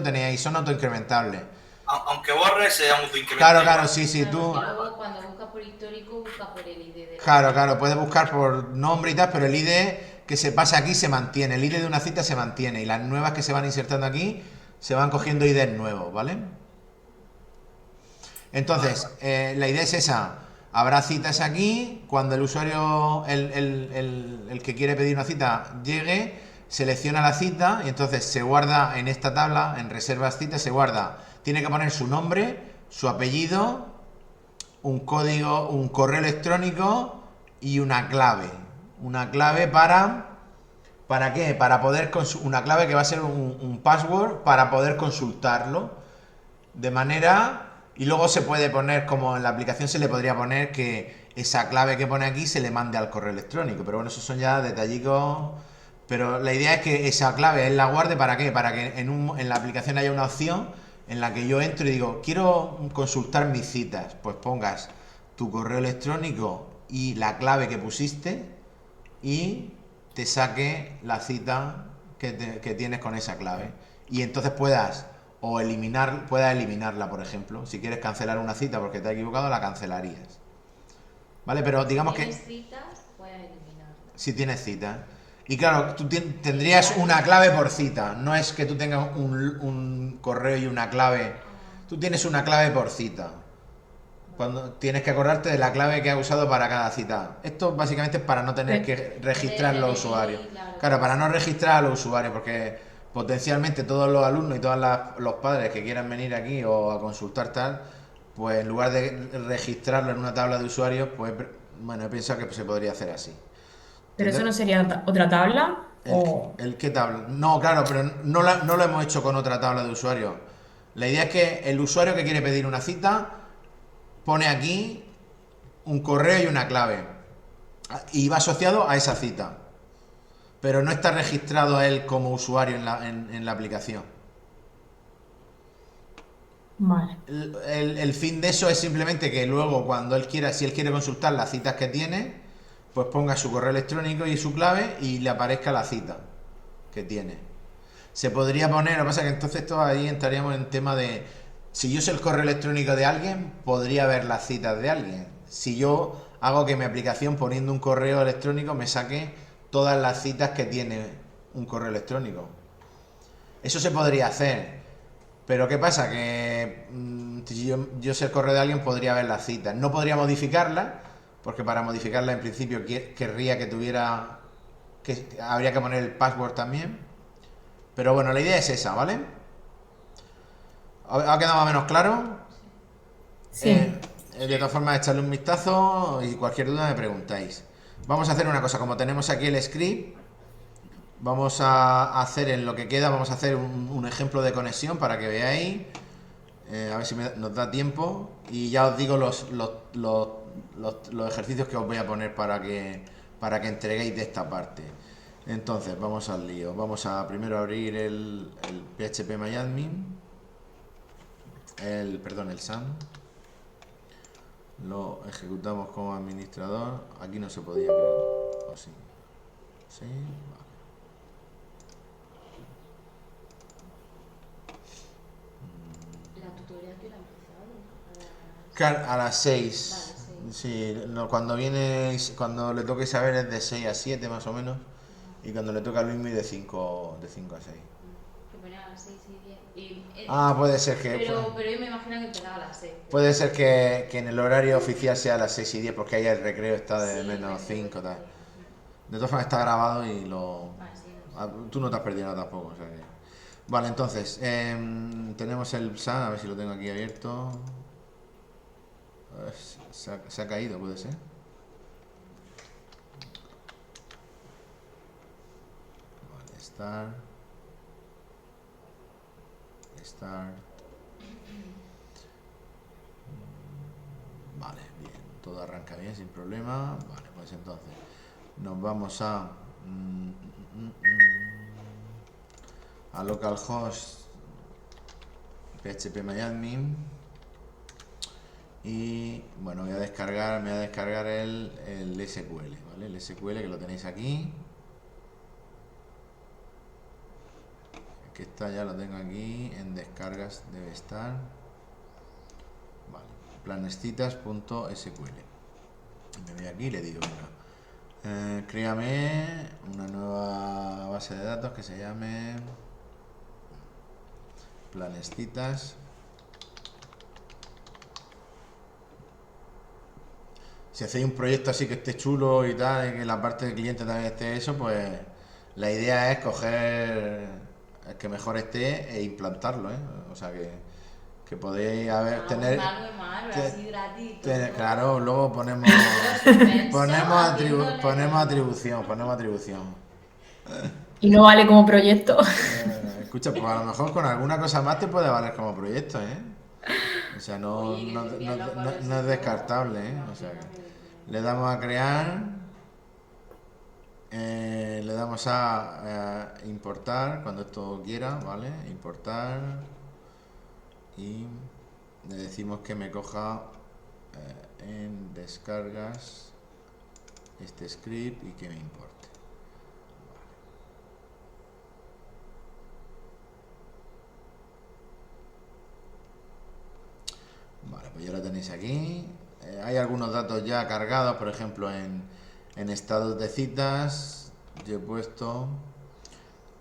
tenéis ahí, son autoincrementables. Aunque borres, se autoincrementa. Claro, sí, tú... Luego, cuando buscas por histórico, buscas por el ID de la... Claro, puedes buscar por nombre y tal, pero el ID que se pasa aquí se mantiene, el ID de una cita se mantiene, y las nuevas que se van insertando aquí se van cogiendo IDs nuevos, ¿vale? Entonces, la idea es esa. Habrá citas aquí, cuando el usuario, el que quiere pedir una cita, llegue, selecciona la cita y entonces se guarda en esta tabla, en reservas citas, se guarda. Tiene que poner su nombre, su apellido, un código, un correo electrónico y una clave. Una clave ¿para qué? Para poder una clave que va a ser un password para poder consultarlo. De manera... Y luego se puede poner, como en la aplicación se le podría poner que esa clave que pone aquí se le mande al correo electrónico. Pero bueno, esos son ya detallicos. Pero la idea es que esa clave él la guarde, ¿para qué? Para que en la aplicación haya una opción en la que yo entro y digo, quiero consultar mis citas. Pues pongas tu correo electrónico y la clave que pusiste y te saque la cita que tienes con esa clave. Y entonces puedas eliminarla, por ejemplo. Si quieres cancelar una cita porque te has equivocado, la cancelarías. ¿Vale? Pero digamos que... Si tienes citas, puedes eliminarla. Si tienes citas. Y claro, tú tendrías una clave por cita. No es que tú tengas un correo y una clave. Tú tienes una clave por cita. Cuando tienes que acordarte de la clave que has usado para cada cita. Esto básicamente es para no tener que registrar los usuarios. Claro, para no registrar a los usuarios, porque potencialmente todos los alumnos y todos los padres que quieran venir aquí o a consultar tal, pues en lugar de registrarlo en una tabla de usuarios, pues bueno, he pensado que se podría hacer así. ¿Pero eso no sería otra tabla? ¿El qué tabla? No, claro, pero no lo hemos hecho con otra tabla de usuarios. La idea es que el usuario que quiere pedir una cita pone aquí un correo y una clave y va asociado a esa cita, pero no está registrado a él como usuario en la aplicación. Vale. El fin de eso es simplemente que luego cuando él quiera, si él quiere consultar las citas que tiene, pues ponga su correo electrónico y su clave y le aparezca la cita. que tiene. Se podría poner, lo que pasa es que entonces todos ahí entraríamos en tema de, si yo sé el correo electrónico de alguien, podría ver las citas de alguien. Si yo hago que mi aplicación poniendo un correo electrónico me saque todas las citas que tiene un correo electrónico. Eso se podría hacer. Pero ¿qué pasa? Que si yo sé el correo de alguien, podría ver las citas. No podría modificarla, porque para modificarla en principio querría que tuviera, que habría que poner el password también. Pero bueno, la idea es esa, ¿vale? ¿Ha quedado más o menos claro? Sí. De todas formas, echarle un vistazo y cualquier duda me preguntáis. Vamos a hacer una cosa, como tenemos aquí el script, vamos a hacer en lo que queda, vamos a hacer un ejemplo de conexión para que veáis, a ver si nos da tiempo, y ya os digo los ejercicios que os voy a poner para que entreguéis de esta parte. Entonces, vamos al lío. Vamos a primero abrir el phpMyAdmin, el SAM. Lo ejecutamos como administrador. Aquí no se podía, creo. ¿O sí? Sí, vale. La tutorial que la ha empezado A las 6. Vale, 6. Sí, no, cuando le toque saber es de 6 a 7 más o menos. Y cuando le toca a Luismi de 5 a 6. Que ponía a las 6 y 10. Puede ser que... Pero yo me imagino que empezaba a las 6. Puede ser que en el horario oficial sea a las 6 y 10, porque ahí el recreo está de menos 5 tal. De todas formas está grabado y tú no te has perdido nada tampoco. O sea que... Vale, entonces, tenemos el SAN, a ver si lo tengo aquí abierto. Se ha caído, puede ser. Vale, start. Vale, bien, todo arranca bien sin problema. Vale, pues entonces nos vamos a localhost phpMyAdmin y bueno, me voy a descargar el SQL, ¿vale? El SQL que lo tenéis aquí. Que está, ya lo tengo aquí en descargas, debe estar. Vale, planestitas.sql. Me voy aquí y le digo, venga, créame una nueva base de datos que se llame Planestitas. Si hacéis un proyecto así que esté chulo y tal, y que la parte del cliente también esté eso, pues la idea es coger el que mejor esté e implantarlo, ¿eh? O sea que podéis tener... así gratis. Claro, luego ponemos atribución. Y no vale como proyecto. Escucha, pues a lo mejor con alguna cosa más te puede valer como proyecto, ¿eh? O sea, no es descartable, ¿eh? O sea, le damos a crear... le damos a importar cuando esto quiera, ¿vale? Importar y le decimos que me coja en descargas este script y que me importe. Vale, pues ya lo tenéis aquí. Hay algunos datos ya cargados, por ejemplo en estados de citas yo he puesto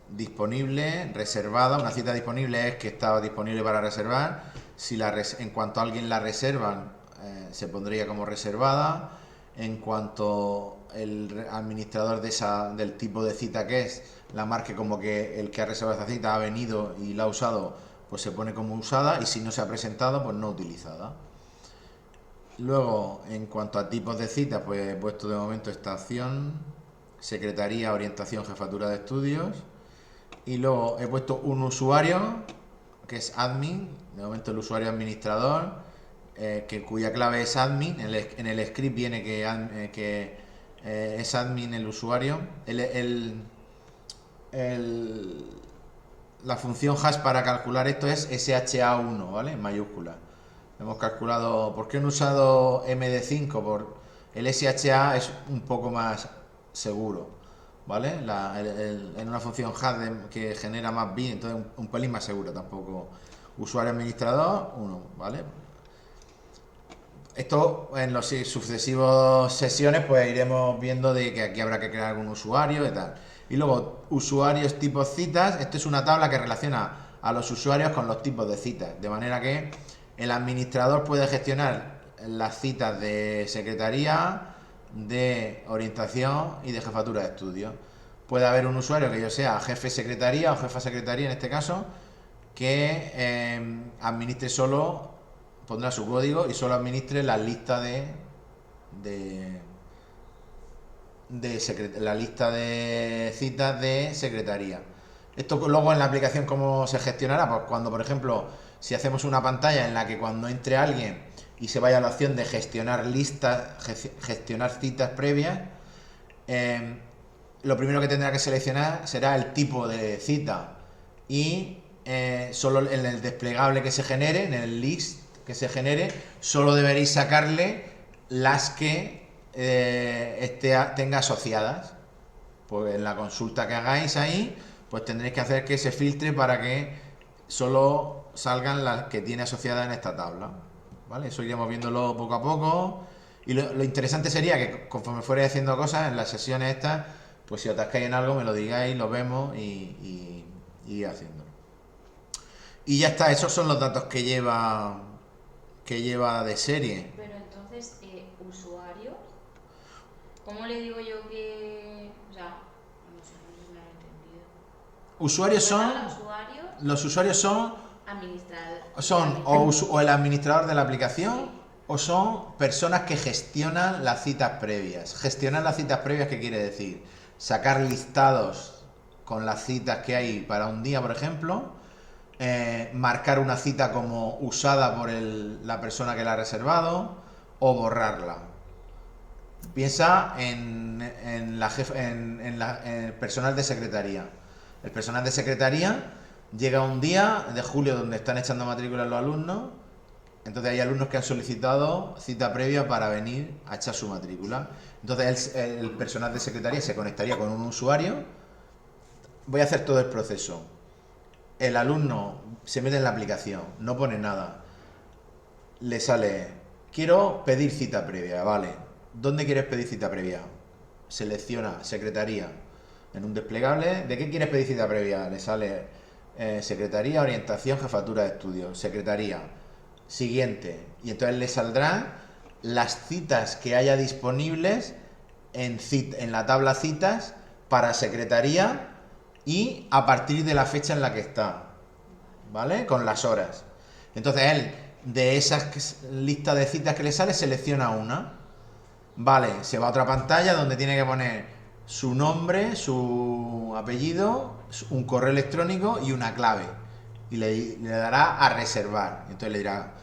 disponible, reservada. Una cita disponible es que estaba disponible para reservar. Si en cuanto a alguien la reservan, se pondría como reservada. En cuanto el administrador del tipo de cita que es, la marque como que el que ha reservado esta cita ha venido y la ha usado, pues se pone como usada, y si no se ha presentado, pues no utilizada. Luego, en cuanto a tipos de citas, pues he puesto de momento estación, secretaría, orientación, jefatura de estudios. Y luego he puesto un usuario, que es admin, de momento el usuario administrador, cuya clave es admin. En el script viene que es admin el usuario. La función hash para calcular esto es SHA1, ¿vale? En mayúscula. Hemos calculado, ¿por qué no he usado MD5? Por el SHA es un poco más seguro, ¿vale? En una función HAD que genera más bits, entonces un pelín más seguro tampoco. Usuario administrador, 1, ¿vale? Esto en los sucesivos sesiones pues iremos viendo de que aquí habrá que crear algún usuario y tal. Y luego, usuarios tipos citas, esto es una tabla que relaciona a los usuarios con los tipos de citas, de manera que el administrador puede gestionar las citas de secretaría, de orientación y de jefatura de estudio. Puede haber un usuario que yo sea jefe secretaría o jefa secretaría en este caso, que administre solo, pondrá su código y solo administre la lista la lista de citas de secretaría. Esto luego en la aplicación, ¿cómo se gestionará? Pues cuando, por ejemplo, si hacemos una pantalla en la que cuando entre alguien y se vaya a la opción de gestionar listas, gestionar citas previas, lo primero que tendrá que seleccionar será el tipo de cita y solo en el desplegable que se genere, en el list que se genere, solo deberéis sacarle las que tenga asociadas. Pues en la consulta que hagáis ahí, pues tendréis que hacer que se filtre para que solo salgan las que tiene asociadas en esta tabla, ¿vale? Eso iremos viéndolo poco a poco. Y lo interesante sería que conforme fuerais haciendo cosas en las sesiones estas, pues si os atascáis en algo me lo digáis, lo vemos y ir haciéndolo. Y ya está, esos son los datos que lleva de serie. Pero entonces, usuarios, ¿cómo le digo yo que...? O sea, no sé si me han entendido. Usuarios son... Los usuarios son... Administradores. Son o el administrador de la aplicación, sí, o son personas que gestionan las citas previas. Gestionar las citas previas, ¿qué quiere decir? Sacar listados con las citas que hay para un día, por ejemplo, marcar una cita como usada por la persona que la ha reservado o borrarla. Piensa en el personal de secretaría. El personal de secretaría llega un día de julio donde están echando matrículas los alumnos, entonces hay alumnos que han solicitado cita previa para venir a echar su matrícula. Entonces el personal de secretaría se conectaría con un usuario. Voy a hacer todo el proceso. El alumno se mete en la aplicación, no pone nada. Le sale, quiero pedir cita previa, vale. ¿Dónde quieres pedir cita previa? Selecciona secretaría en un desplegable. ¿De qué quieres pedir cita previa? Le sale secretaría, orientación, jefatura de estudio. Secretaría. Siguiente. Y entonces le saldrán las citas que haya disponibles en la tabla citas para secretaría y a partir de la fecha en la que está, ¿vale? Con las horas. Entonces él, de esas listas de citas que le sale, selecciona una. Vale, se va a otra pantalla donde tiene que poner su nombre, su apellido, un correo electrónico y una clave. Y le dará a reservar. Entonces le dirá,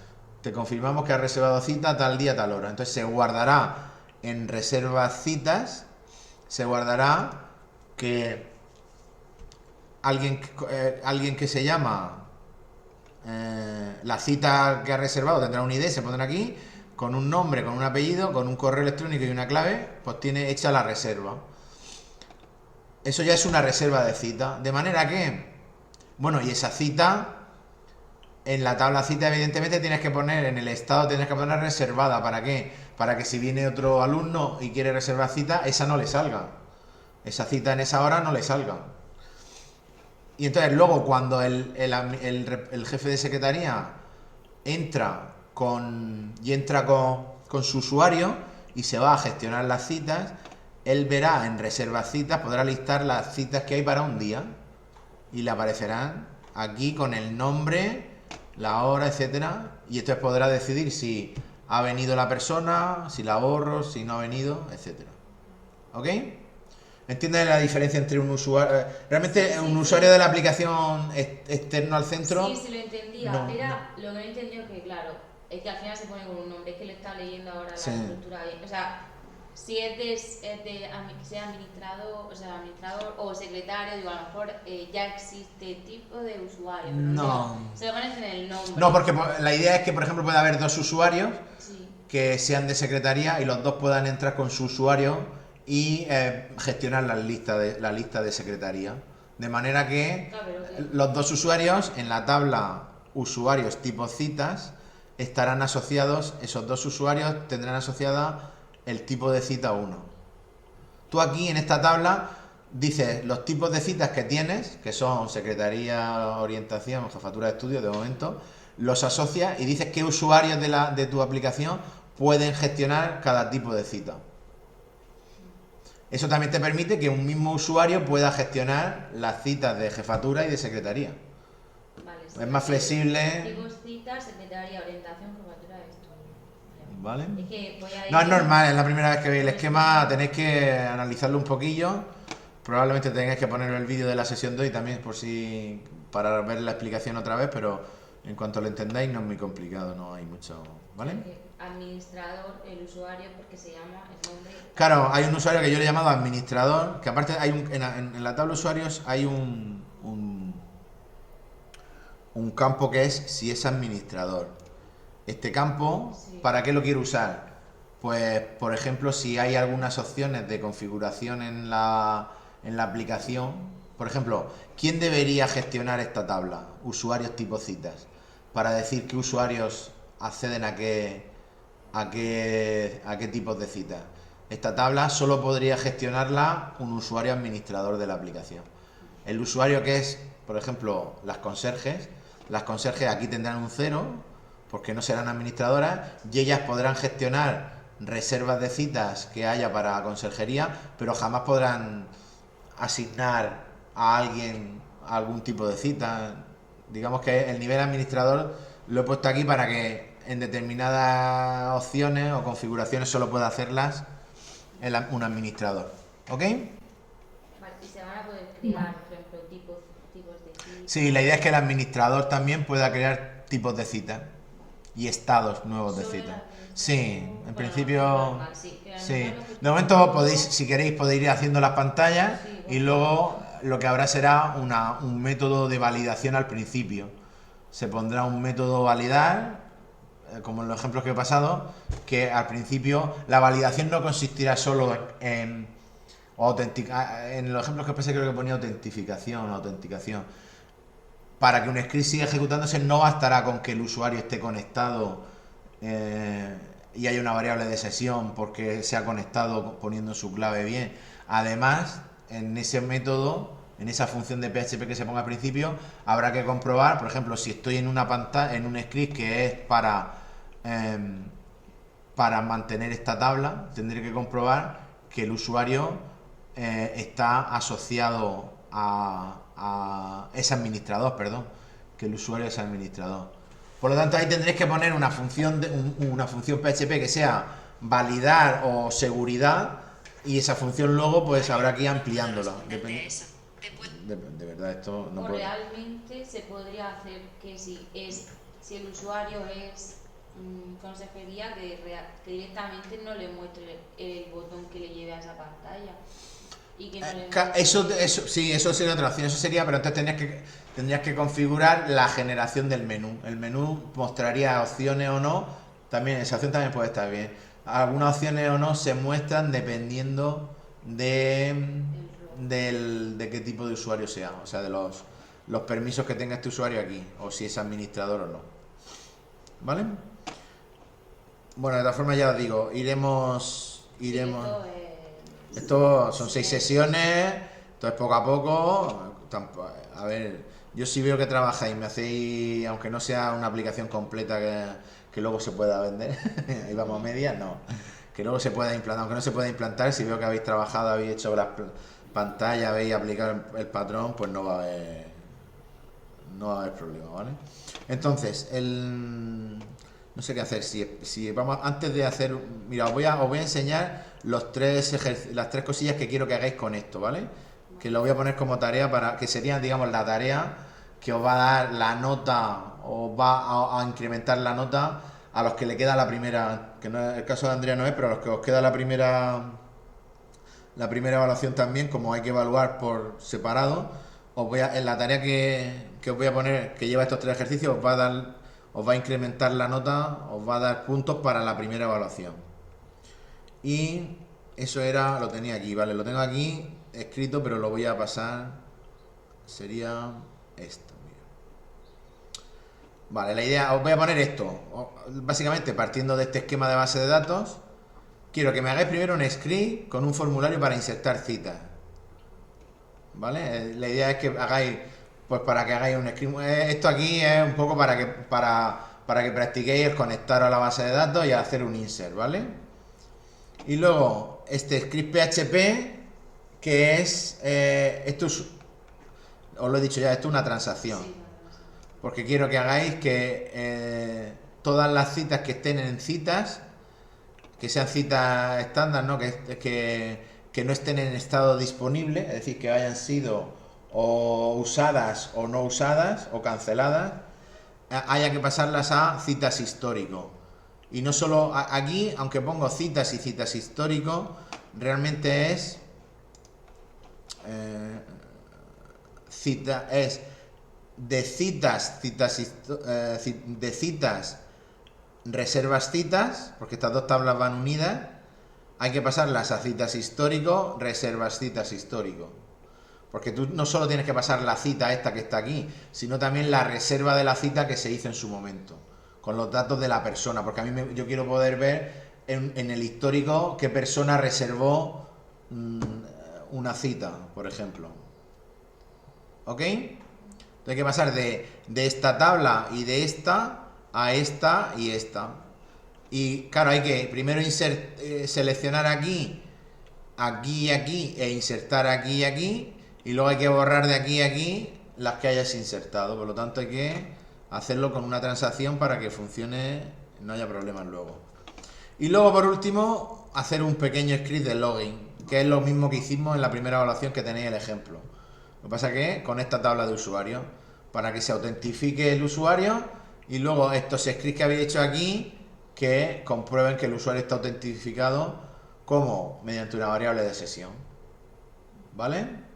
te confirmamos que has reservado cita tal día, tal hora. Entonces se guardará en reservas citas, se guardará que alguien que se llama la cita que ha reservado tendrá un ID, se pondrá aquí, con un nombre, con un apellido, con un correo electrónico y una clave, pues tiene hecha la reserva. Eso ya es una reserva de cita. De manera que, bueno, y esa cita, en la tabla cita evidentemente tienes que poner, en el estado tienes que poner reservada. ¿Para qué? Para que si viene otro alumno y quiere reservar cita, esa no le salga. Esa cita en esa hora no le salga. Y entonces luego cuando el jefe de secretaría entra con su usuario y se va a gestionar las citas, él verá en reservas citas, podrá listar las citas que hay para un día y le aparecerán aquí con el nombre, la hora, etcétera, y entonces podrá decidir si ha venido la persona, si la borro, si no ha venido, etcétera. ¿Ok? ¿Entiendes la diferencia entre un usuario? Realmente sí, un usuario de la aplicación externo al centro... Sí, lo entendía. Lo que no entendía que, claro, es que al final se pone con un nombre, es que lo está leyendo ahora la estructura bien. O sea, si sea administrador, o secretario, digo, a lo mejor ya existe tipo de usuario. No. Se lo pones en el nombre. No, porque la idea es que, por ejemplo, puede haber dos usuarios que sean de secretaría y los dos puedan entrar con su usuario y gestionar la lista de secretaría. De manera que los dos usuarios en la tabla usuarios tipo citas estarán asociados, esos dos usuarios tendrán asociada el tipo de cita 1. Tú aquí en esta tabla dices los tipos de citas que tienes, que son secretaría, orientación, jefatura de estudio de momento, los asocias y dices qué usuarios de tu aplicación pueden gestionar cada tipo de cita. Eso también te permite que un mismo usuario pueda gestionar las citas de jefatura y de secretaría. Vale, sí, es más flexible. Tipos, citas, secretaría, orientación, jefatura de estudio. ¿Vale? Es que voy a ir... No es normal, es la primera vez que veis el esquema, tenéis que analizarlo un poquillo. Probablemente tengáis que poner el vídeo de la sesión de hoy también por si para ver la explicación otra vez, pero en cuanto lo entendáis no es muy complicado, no hay mucho, ¿vale? Administrador, el usuario, porque se llama el nombre. Claro, hay un usuario que yo le he llamado administrador, que aparte hay en la tabla usuarios hay un campo que es si es administrador. Este campo, sí. ¿Para qué lo quiero usar? Pues, por ejemplo, si hay algunas opciones de configuración en la aplicación, por ejemplo, ¿quién debería gestionar esta tabla? Usuarios tipo citas, para decir qué usuarios acceden a qué tipos de citas. Esta tabla solo podría gestionarla un usuario administrador de la aplicación. El usuario que es, por ejemplo, las conserjes aquí tendrán un 0 porque no serán administradoras y ellas podrán gestionar reservas de citas que haya para conserjería, pero jamás podrán asignar a alguien algún tipo de cita. Digamos que el nivel administrador lo he puesto aquí para que en determinadas opciones o configuraciones solo pueda hacerlas un administrador. ¿Ok? Vale, y se van a poder crear, por ejemplo, tipos de citas. Sí, la idea es que el administrador también pueda crear tipos de citas y estados nuevos de citas. Sí, en principio... Sí. De momento podéis, si queréis, podéis ir haciendo las pantallas y luego lo que habrá será un método de validación al principio. Se pondrá un método validar, como en los ejemplos que he pasado, que al principio la validación no consistirá solo en los ejemplos que pasé creo que ponía autenticación. Para que un script siga ejecutándose no bastará con que el usuario esté conectado y haya una variable de sesión porque se ha conectado poniendo su clave bien. Además, en ese método, en esa función de PHP que se ponga al principio, habrá que comprobar, por ejemplo, si estoy en una pantalla, en un script que es para mantener esta tabla, tendré que comprobar que el usuario está asociado es administrador, que el usuario es administrador. Por lo tanto, ahí tendréis que poner una función PHP que sea validar o seguridad, y esa función luego pues habrá que ir ampliándola. De verdad, esto no puede. Realmente se podría hacer que si el usuario es consejería, que directamente no le muestre el botón que le lleve a esa pantalla. Y que no le eso sería otra opción. Eso sería, pero entonces tendrías que configurar la generación del menú. El menú mostraría opciones o no. También esa opción también puede estar bien. Algunas opciones o no se muestran dependiendo de qué tipo de usuario sea, o sea, de los permisos que tenga este usuario aquí, o si es administrador o no. ¿Vale? Bueno, de todas formas ya os digo, iremos. Esto son 6 sesiones, entonces poco a poco. A ver, yo sí veo que trabajáis, me hacéis, aunque no sea una aplicación completa que luego se pueda vender, ahí vamos a medias, no, que luego se pueda implantar, aunque no se pueda implantar, si veo que habéis trabajado, habéis hecho las pantallas, habéis aplicado el patrón, pues no va a haber problema, ¿vale? Entonces, no sé qué hacer, si vamos, antes de hacer, mira, os voy a enseñar las tres cosillas que quiero que hagáis con esto, ¿vale? Que lo voy a poner como tarea para que sería, digamos, la tarea que os va a dar la nota, os va a incrementar la nota a los que le queda la primera, que no es el caso de Andrea, no es, pero a los que os queda la primera evaluación también, como hay que evaluar por separado, en la tarea que os voy a poner, que lleva estos 3 ejercicios, os va a incrementar la nota, os va a dar puntos para la primera evaluación. Y eso era, lo tenía aquí, ¿vale? Lo tengo aquí escrito, pero lo voy a pasar. Sería esto. Mira. Vale, la idea, os voy a poner esto. Básicamente, partiendo de este esquema de base de datos, quiero que me hagáis primero un script con un formulario para insertar citas. ¿Vale? La idea es que hagáis, pues para que hagáis un script. Esto aquí es un poco para que practiquéis el conectar a la base de datos y hacer un insert, ¿vale? Y luego, este script PHP, que es, esto es, os lo he dicho ya, esto es una transacción. Sí. Porque quiero que hagáis que todas las citas que estén en citas, que sean citas estándar, ¿no? Que no estén en estado disponible, es decir, que hayan sido o usadas o no usadas o canceladas, haya que pasarlas a citas histórico. Y no solo aquí, aunque pongo citas y citas histórico, realmente es de citas, reservas citas, porque estas dos tablas van unidas, hay que pasarlas a citas histórico, reservas citas histórico. Porque tú no solo tienes que pasar la cita esta que está aquí, sino también la reserva de la cita que se hizo en su momento, con los datos de la persona, porque a mí yo quiero poder ver en el histórico qué persona reservó una cita, por ejemplo. ¿Ok? Entonces hay que pasar de esta tabla y de esta a esta y esta. Y claro, hay que primero seleccionar aquí, aquí y aquí, e insertar aquí y aquí, y luego hay que borrar de aquí y aquí las que hayas insertado. Por lo tanto hay que hacerlo con una transacción para que funcione, no haya problemas luego. Y luego, por último, hacer un pequeño script de login, que es lo mismo que hicimos en la primera evaluación, que tenéis el ejemplo. Lo que pasa que con esta tabla de usuario, para que se autentifique el usuario, y luego estos scripts que habéis hecho aquí, que comprueben que el usuario está autentificado como mediante una variable de sesión. ¿Vale?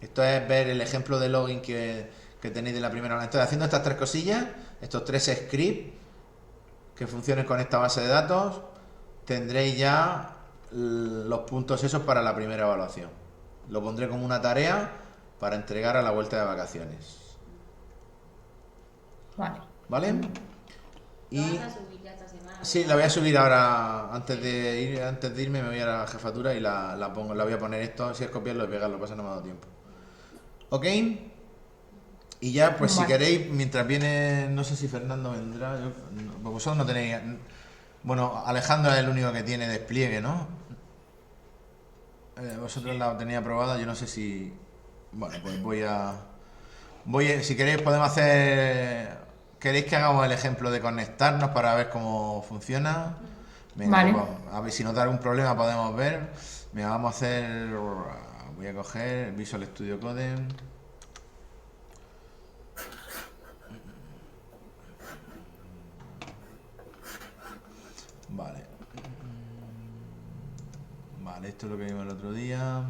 Esto es ver el ejemplo de login que tenéis de la primera evaluación. Entonces, haciendo estas tres cosillas, estos tres scripts que funcionen con esta base de datos, tendréis ya los puntos esos para la primera evaluación. Lo pondré como una tarea para entregar a la vuelta de vacaciones. Vale. ¿Vale? ¿Lo vas a subir ya esta semana? Sí, la voy a subir ahora. Antes de irme me voy a la jefatura y la pongo. La voy a poner esto. Si es copiarlo y pegarlo, pasa, no me ha dado tiempo. ¿Ok? Y ya, pues si queréis, mientras viene, no sé si Fernando vendrá. Vosotros no tenéis. Bueno, Alejandro es el único que tiene despliegue, ¿no? Vosotros la tenéis aprobada. Yo no sé si. Bueno, pues si queréis podemos hacer. ¿Queréis que hagamos el ejemplo de conectarnos para ver cómo funciona? Venga, vale. Pues a ver si nos da algún problema podemos ver. Venga, vamos a hacer. Voy a coger Visual Studio Code. Vale. Vale, esto es lo que vimos el otro día.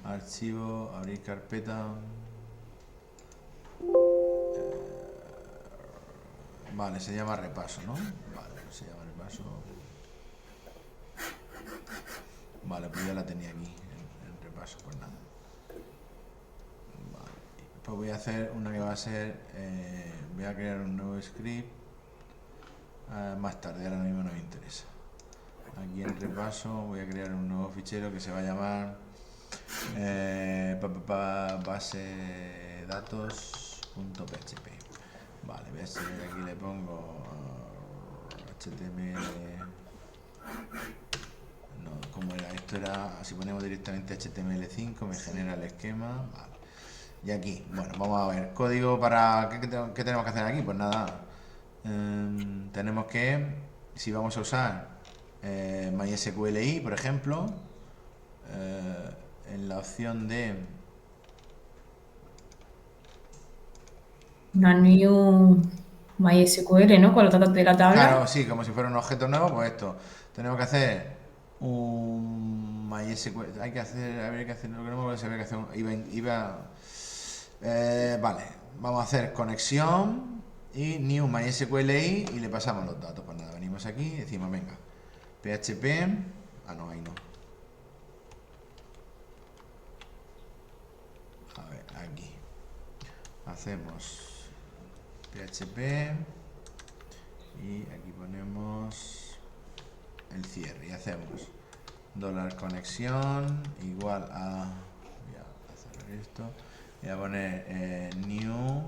Archivo, abrir carpeta. Vale, se llama repaso, ¿no? Vale, se llama repaso. Vale, pues ya la tenía aquí, en repaso, pues nada. Vale, pues voy a hacer una que va a ser, voy a crear un nuevo script más tarde, ahora mismo no me interesa. Aquí en repaso voy a crear un nuevo fichero que se va a llamar base datos.php. Vale, voy a seguir aquí, le pongo HTML. No, ¿cómo era? Esto era, si ponemos directamente HTML5 me genera el esquema. Vale. Y aquí, bueno, vamos a ver. Código para... ¿Qué tenemos que hacer aquí? Pues nada. Tenemos que, si vamos a usar MySQLi, por ejemplo, en la opción de... Una new MySQL, ¿no? Con los datos de la tabla. Claro, sí, como si fuera un objeto nuevo, pues esto. Tenemos que hacer un MySQL. Hay que hacer, habría que hacer, lo que no me acuerdo si habría que hacer vale, vamos a hacer conexión y new MySQLi y le pasamos los datos. Pues nada, venimos aquí y decimos, venga, PHP, no, ahí no. hacemos PHP y aquí ponemos el cierre y hacemos $conexión igual a, voy a hacer esto, voy a poner new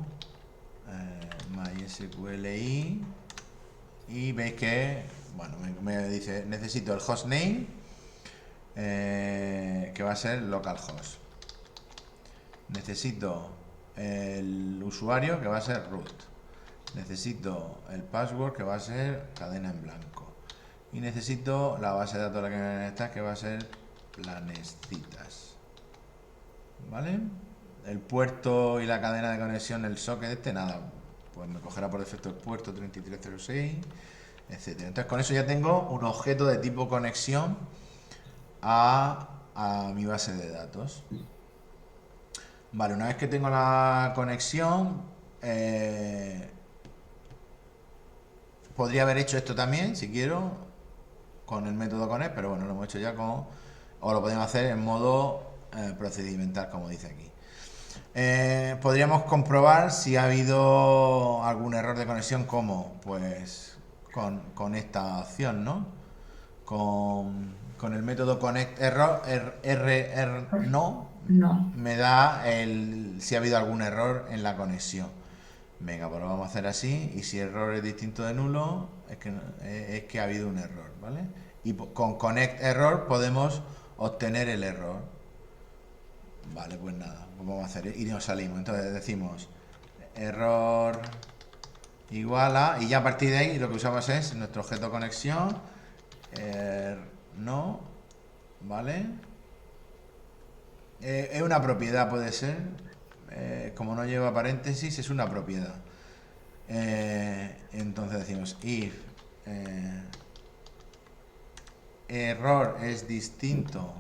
MySQLi y veis que, bueno, me dice necesito el hostname que va a ser localhost, necesito el usuario que va a ser root, necesito el password que va a ser cadena en blanco y necesito la base de datos a la que me van a estar que va a ser planecitas, ¿vale? El puerto y la cadena de conexión, el socket nada, pues me cogerá por defecto el puerto 3306, etcétera. Entonces con eso ya tengo un objeto de tipo conexión a mi base de datos. Vale, una vez que tengo la conexión, podría haber hecho esto también, si quiero, con el método connect, pero bueno, lo hemos hecho ya con, o lo podemos hacer en modo procedimental, como dice aquí. Podríamos comprobar si ha habido algún error de conexión, como pues con esta opción, ¿no? Con el método connect error, no, me da si ha habido algún error en la conexión. Venga, pues lo vamos a hacer así, y si error es distinto de nulo, es que ha habido un error, ¿vale? Y con connect error podemos obtener el error. Vale, pues nada, pues vamos a hacer, y nos salimos. Entonces decimos error igual a, y ya a partir de ahí lo que usamos es nuestro objeto conexión, no, ¿vale? Es una propiedad, puede ser, como no lleva paréntesis, es una propiedad. Entonces decimos if error es distinto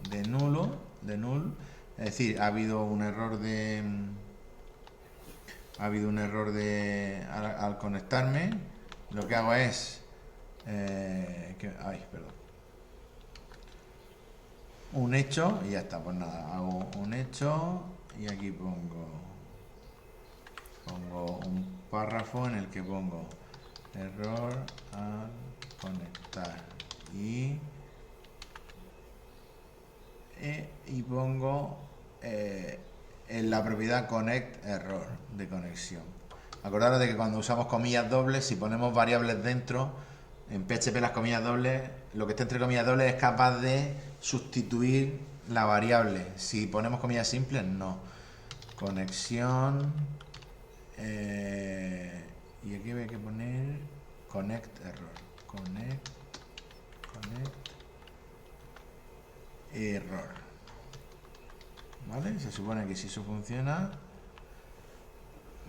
de null, es decir, ha habido un error al conectarme. Lo que hago es un hecho y ya está. Pues nada, hago un hecho y aquí pongo un párrafo en el que pongo error al conectar y pongo en la propiedad connect error de conexión. Acordaros de que cuando usamos comillas dobles, si ponemos variables dentro, en PHP las comillas dobles, lo que está entre comillas dobles es capaz de sustituir la variable. Si ponemos comillas simples, no. Conexión y aquí hay que poner connect error, connect error, ¿vale? Se supone que si eso funciona,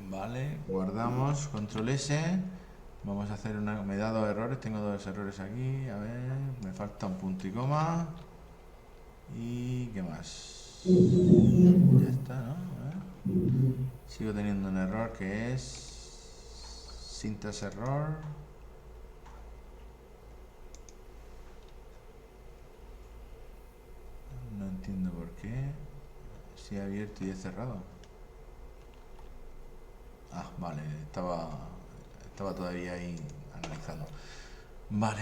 vale, guardamos, control S, vamos a hacer me da 2 errores, tengo 2 errores aquí, a ver, me falta un punto y coma, y ¿qué más? Ya está, ¿no? A ver. Sigo teniendo un error que es syntax error. No entiendo por qué. Si he abierto y he cerrado. Ah, vale, estaba todavía ahí analizando. Vale,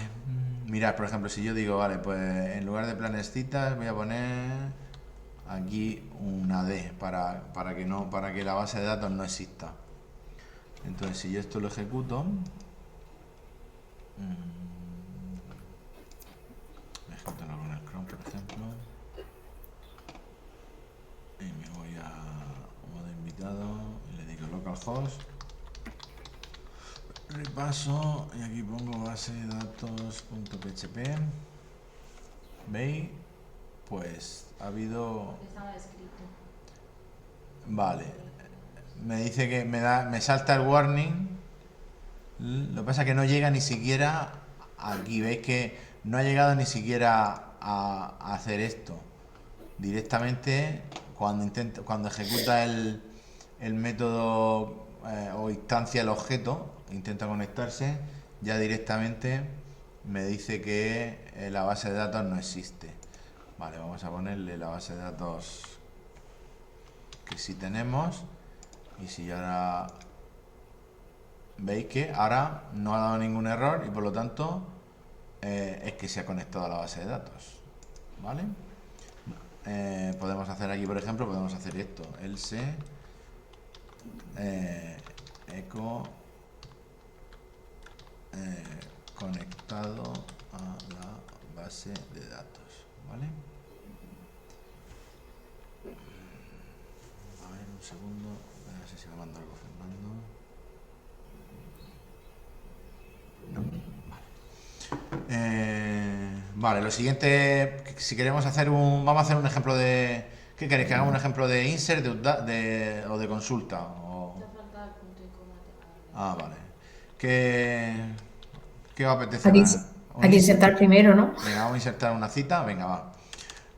mirad, por ejemplo, si yo digo, vale, pues en lugar de planecitas voy a poner aquí una D para que la base de datos no exista. Entonces, si yo esto lo ejecuto, ejecútalo con el Chrome, por ejemplo, y me voy a modo invitado y le digo localhost, repaso y aquí pongo base de datos.php. ¿Veis? Pues ha habido... Estaba escrito. Vale. Me dice que me salta el warning. Lo que pasa es que no llega ni siquiera aquí. Veis que no ha llegado ni siquiera a hacer esto. Directamente cuando ejecuta el método o instancia el objeto, intenta conectarse, ya directamente me dice que la base de datos no existe. Vale, vamos a ponerle la base de datos que sí tenemos Y si ahora veis que ahora no ha dado ningún error y por lo tanto es que se ha conectado a la base de datos, ¿vale? Podemos hacer aquí, por ejemplo, podemos hacer esto, else echo conectado a la base de datos, ¿vale? A ver, un segundo, no sé si me manda algo Fernando. No, vale. Vale, lo siguiente, si queremos hacer vamos a hacer un ejemplo de, ¿qué queréis? Que hagamos un ejemplo de insert o de consulta. Te ha faltado el punto y coma. Ah, vale. ¿Qué os apetece? Hay que insertar primero, ¿no? Venga, vamos a insertar una cita. Venga, va.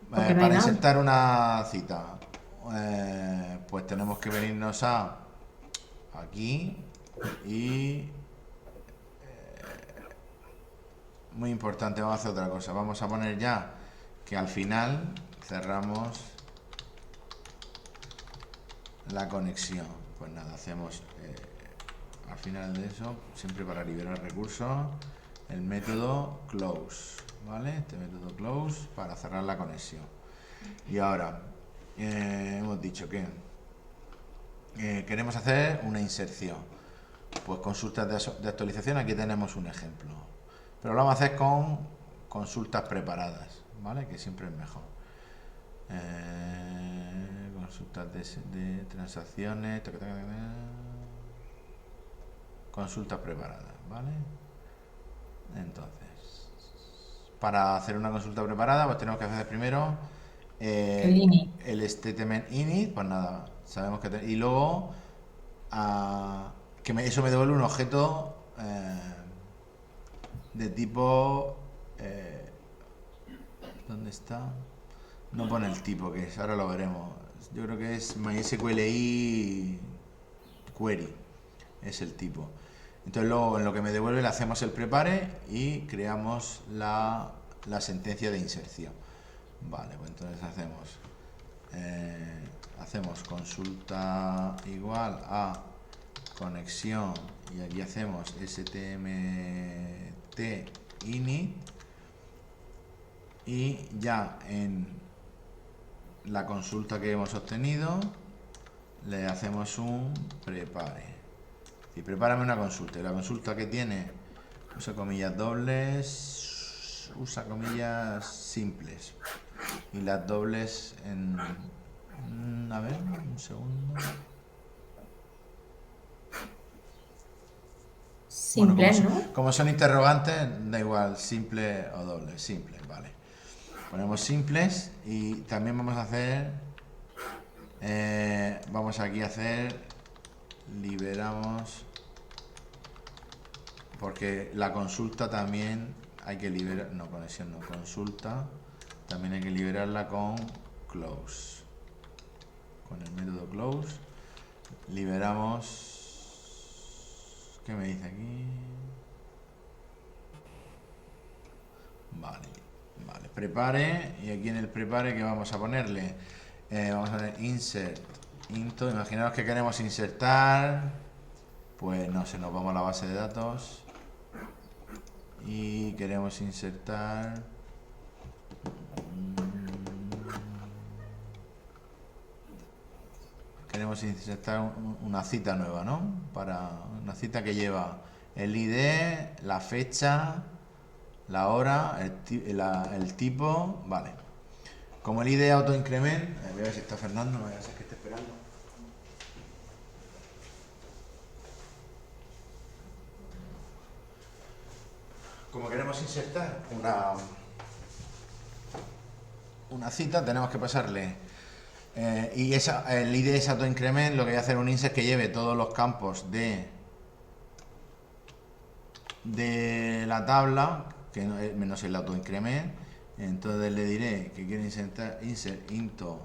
Porque no hay Para nada. insertar una cita, pues tenemos que venirnos a aquí y muy importante, vamos a hacer otra cosa. Vamos a poner ya que al final cerramos la conexión. Pues nada, hacemos al final de eso, siempre para liberar recursos, el método close, ¿vale? Este método close para cerrar la conexión. Y ahora hemos dicho que queremos hacer una inserción. Pues consultas de actualización, aquí tenemos un ejemplo. Pero lo vamos a hacer con consultas preparadas, ¿vale? Que siempre es mejor. Consultas de transacciones. Consultas preparadas, ¿vale? Entonces, para hacer una consulta preparada, pues tenemos que hacer primero El init. el statement init, pues nada, sabemos que y luego eso me devuelve un objeto de tipo ¿dónde está? No pone el tipo que es, ahora lo veremos. Yo creo que es MySQLi query, es el tipo. Entonces luego en lo que me devuelve le hacemos el prepare y creamos la sentencia de inserción. Vale, pues entonces hacemos consulta igual a conexión y aquí hacemos stmt init y ya en la consulta que hemos obtenido le hacemos un prepare y prepárame una consulta y la consulta que tiene usa comillas dobles, usa comillas simples y las dobles en a ver, un segundo. Simples, Bueno, ¿no? como son interrogantes, da igual, simple o doble, simples, vale. Ponemos simples y también vamos a hacer, vamos aquí a hacer, liberamos, porque la consulta también hay que liberar, no, conexión no, consulta, también hay que liberarla con close, con el método close, liberamos. ¿Qué me dice aquí? Vale, prepare y aquí en el prepare que vamos a ponerle vamos a poner insert into, imaginaos que queremos insertar, pues no sé, nos vamos a la base de datos y queremos insertar una cita nueva, ¿no? Para una cita que lleva el ID, la fecha, la hora, el tipo, vale. Como el ID autoincrement, voy a ver si está Fernando, no voy a ser que esté esperando. Como queremos insertar una cita, tenemos que pasarle y el ID es autoincrement, lo que voy a hacer un insert que lleve todos los campos de la tabla, que no, menos el autoincrement. Entonces le diré que quiero insertar insert into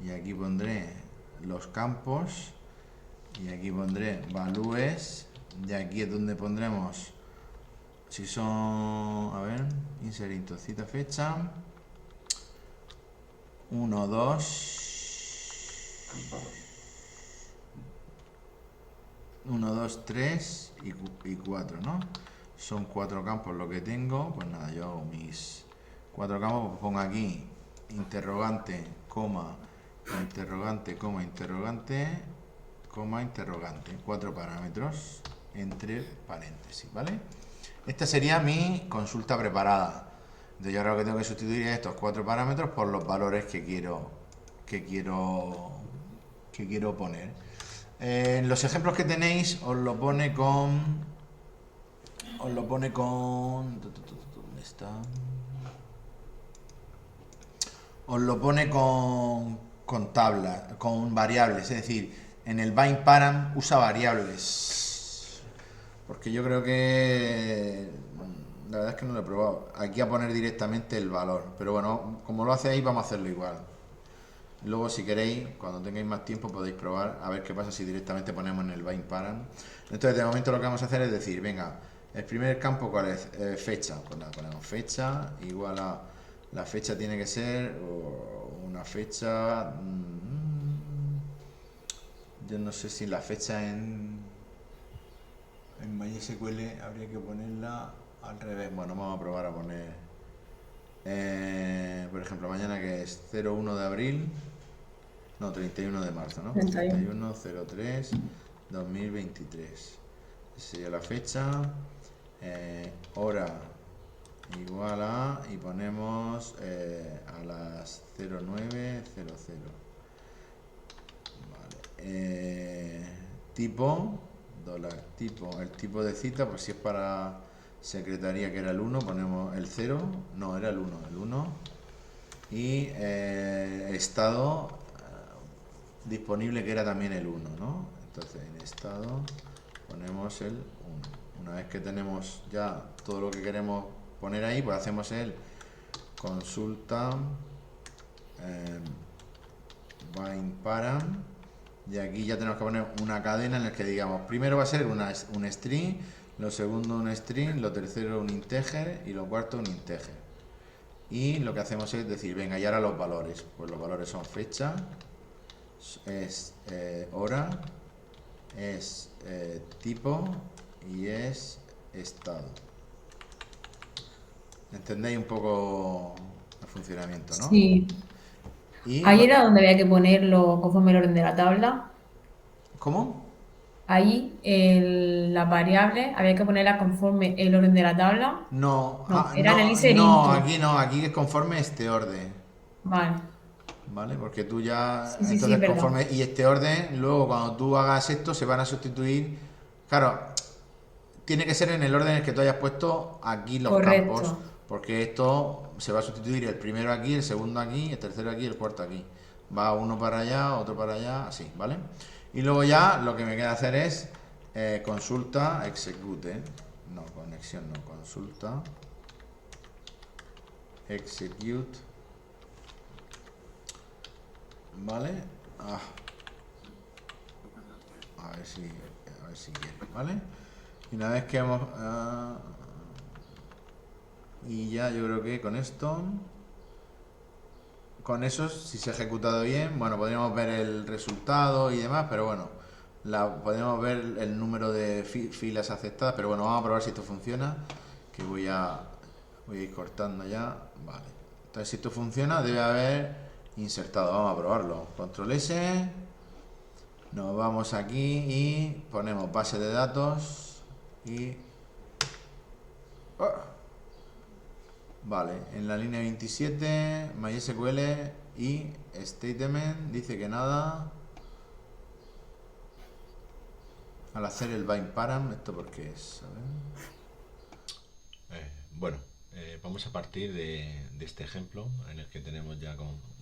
y aquí pondré los campos y aquí pondré values y aquí es donde pondremos si son, a ver, insert into cita fecha 1, 2 1, 2, 3 y 4, ¿no? Son 4 campos lo que tengo. Pues nada, yo hago mis 4 campos, pues pongo aquí interrogante, coma, interrogante, coma, interrogante, coma, interrogante. 4 parámetros entre paréntesis, ¿vale? Esta sería mi consulta preparada. Entonces yo ahora lo que tengo que sustituir es estos 4 parámetros por los valores que quiero poner. En los ejemplos que tenéis os lo pone con... ¿Dónde está? Os lo pone con tablas, con variables. Es decir, en el bind param usa variables. Porque yo creo que... La verdad es que no lo he probado. Aquí a poner directamente el valor. Pero bueno, como lo hace ahí, vamos a hacerlo igual. Luego, si queréis, cuando tengáis más tiempo, podéis probar a ver qué pasa si directamente ponemos en el bind param. Entonces, de momento lo que vamos a hacer es decir, venga, el primer campo, ¿cuál es? Fecha. Pues nada, ponemos fecha igual a... La fecha tiene que ser una fecha... Yo no sé si la fecha en MySQL habría que ponerla al revés. Bueno, vamos a probar a poner... por ejemplo, mañana que es 01 de abril... No, 31 de marzo, ¿no? 31/03/2023. Esa sería la fecha. Hora igual a... Y ponemos a las 09:00. Vale. Tipo, $tipo. El tipo de cita, pues si es para secretaría, que era el 1, ponemos el 0. No, era el 1. Y estado... disponible, que era también el 1, ¿no? Entonces en estado ponemos el 1. Una vez que tenemos ya todo lo que queremos poner ahí, pues hacemos el consulta bind param, y aquí ya tenemos que poner una cadena en la que digamos, primero va a ser un string, lo segundo un string, lo tercero un integer y lo cuarto un integer. Y lo que hacemos es decir, venga, y ahora los valores. Pues los valores son fecha, es hora, es tipo y es estado. ¿Entendéis un poco el funcionamiento, no? Sí. Y Ahí era donde había que ponerlo conforme el orden de la tabla. ¿Cómo? Ahí las variables había que ponerlas conforme el orden de la tabla. No, No, era en el no, ISER no, into. aquí no, aquí es conforme este orden. Vale. ¿Vale? Porque tú ya, Sí, entonces perdón. conforme, y este orden, luego cuando tú hagas esto, se van a sustituir, claro, tiene que ser en el orden en el que tú hayas puesto aquí los Correcto. campos, porque esto se va a sustituir el primero aquí, el segundo aquí, el tercero aquí, el cuarto aquí. Va uno para allá, otro para allá, así, ¿vale? Y luego ya lo que me queda hacer es consulta execute, no, conexión no, consulta execute. ¿Vale? A ver si quiere, ¿vale? Y una vez que hemos... y ya yo creo que con esto... Con eso, si se ha ejecutado bien, bueno, podríamos ver el resultado y demás, pero bueno, podríamos ver el número de filas aceptadas, pero bueno, vamos a probar si esto funciona, que voy a ir cortando ya, vale. Entonces, si esto funciona, debe haber... insertado, vamos a probarlo. Control S, nos vamos aquí y ponemos base de datos y vale, en la línea 27 MySQL y statement dice que nada al hacer el bind param. ¿Esto por qué es? Bueno, vamos a partir de este ejemplo en el que tenemos ya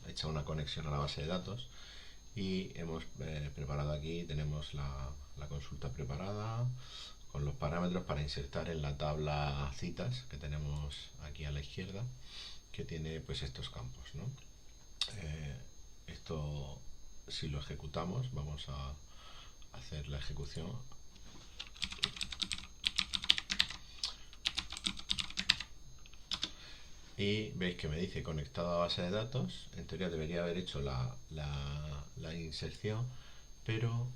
hecha una conexión a la base de datos y hemos preparado aquí, tenemos la consulta preparada con los parámetros para insertar en la tabla citas que tenemos aquí a la izquierda, que tiene pues estos campos, ¿no? Esto, si lo ejecutamos, vamos a hacer la ejecución. Y veis que me dice conectado a base de datos. En teoría debería haber hecho la inserción, pero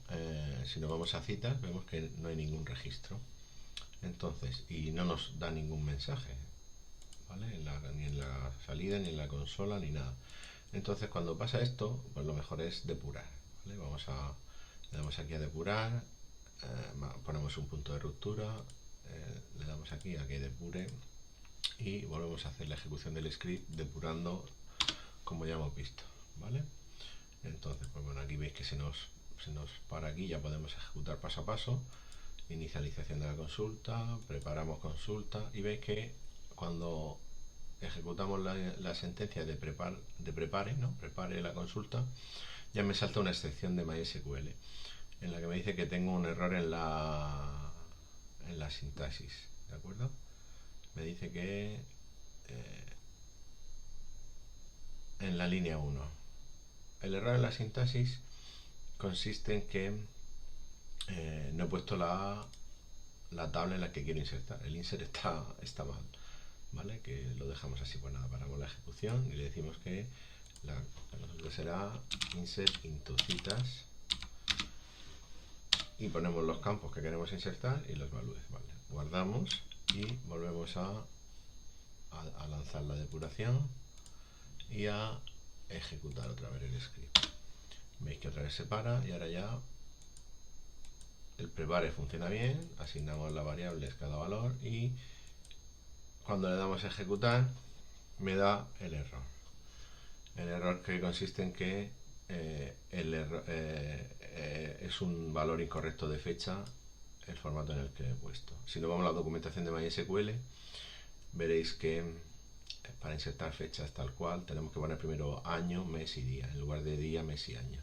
si nos vamos a citas vemos que no hay ningún registro. Entonces, y no nos da ningún mensaje, ¿vale? Ni en la salida, ni en la consola, ni nada. Entonces, cuando pasa esto, pues lo mejor es depurar, ¿vale? Le damos aquí a depurar, ponemos un punto de ruptura, le damos aquí a que depure y volvemos a hacer la ejecución del script depurando como ya hemos visto, ¿vale? Entonces, pues bueno, aquí veis que se nos para aquí, ya podemos ejecutar paso a paso. Inicialización de la consulta, preparamos consulta y veis que cuando ejecutamos la sentencia de prepare, ¿no? Prepare la consulta, ya me salta una excepción de MySQL en la que me dice que tengo un error en la sintaxis, ¿de acuerdo? Me dice que en la línea 1 el error en la sintaxis consiste en que no he puesto la tabla en la que quiero insertar. El insert está mal, ¿vale? Que lo dejamos así. Pues nada, paramos la ejecución y le decimos que la consulta será insert into citas y ponemos los campos que queremos insertar y los valores, ¿vale? Guardamos y volvemos a lanzar la depuración y a ejecutar otra vez el script. Veis que otra vez se para y ahora ya el prepare funciona bien, asignamos las variables cada valor y cuando le damos a ejecutar me da el error. El error que consiste en que es un valor incorrecto de fecha el formato en el que he puesto. Si nos vamos a la documentación de MySQL, veréis que para insertar fechas tal cual tenemos que poner primero año, mes y día, en lugar de día, mes y año.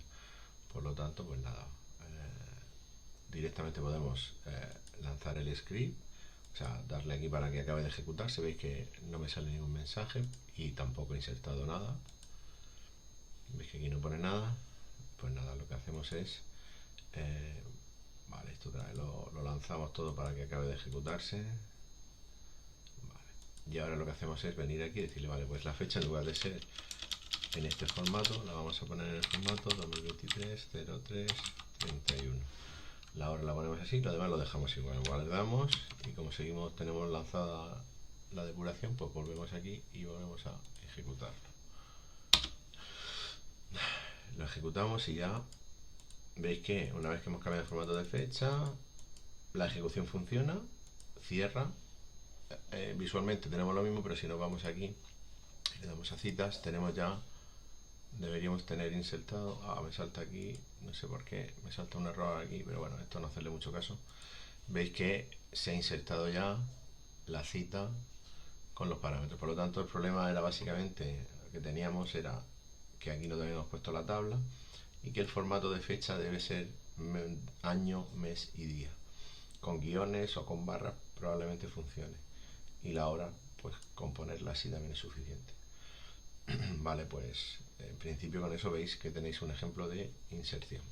Por lo tanto, pues nada, directamente podemos lanzar el script, o sea, darle aquí para que acabe de ejecutarse. Veis que no me sale ningún mensaje y tampoco he insertado nada. Veis que aquí no pone nada. Pues nada, lo que hacemos es vale, esto otra vez lo lanzamos todo para que acabe de ejecutarse. Vale. Y ahora lo que hacemos es venir aquí y decirle, vale, pues la fecha en lugar de ser en este formato, la vamos a poner en el formato 2023-03-31. La hora la ponemos así, lo demás lo dejamos igual. Guardamos y como tenemos lanzada la depuración, pues volvemos aquí y volvemos a ejecutarlo. Lo ejecutamos y ya veis que una vez que hemos cambiado el formato de fecha, la ejecución funciona, cierra. Visualmente tenemos lo mismo, pero si nos vamos aquí y le damos a citas, deberíamos tener insertado, me salta aquí, no sé por qué, me salta un error aquí, pero bueno, esto no hacerle mucho caso. Veis que se ha insertado ya la cita con los parámetros. Por lo tanto, el problema era básicamente que teníamos era que aquí no habíamos puesto la tabla y que el formato de fecha debe ser año, mes y día. Con guiones o con barras probablemente funcione. Y la hora, pues con ponerla así también es suficiente. Vale, pues en principio con eso veis que tenéis un ejemplo de inserción.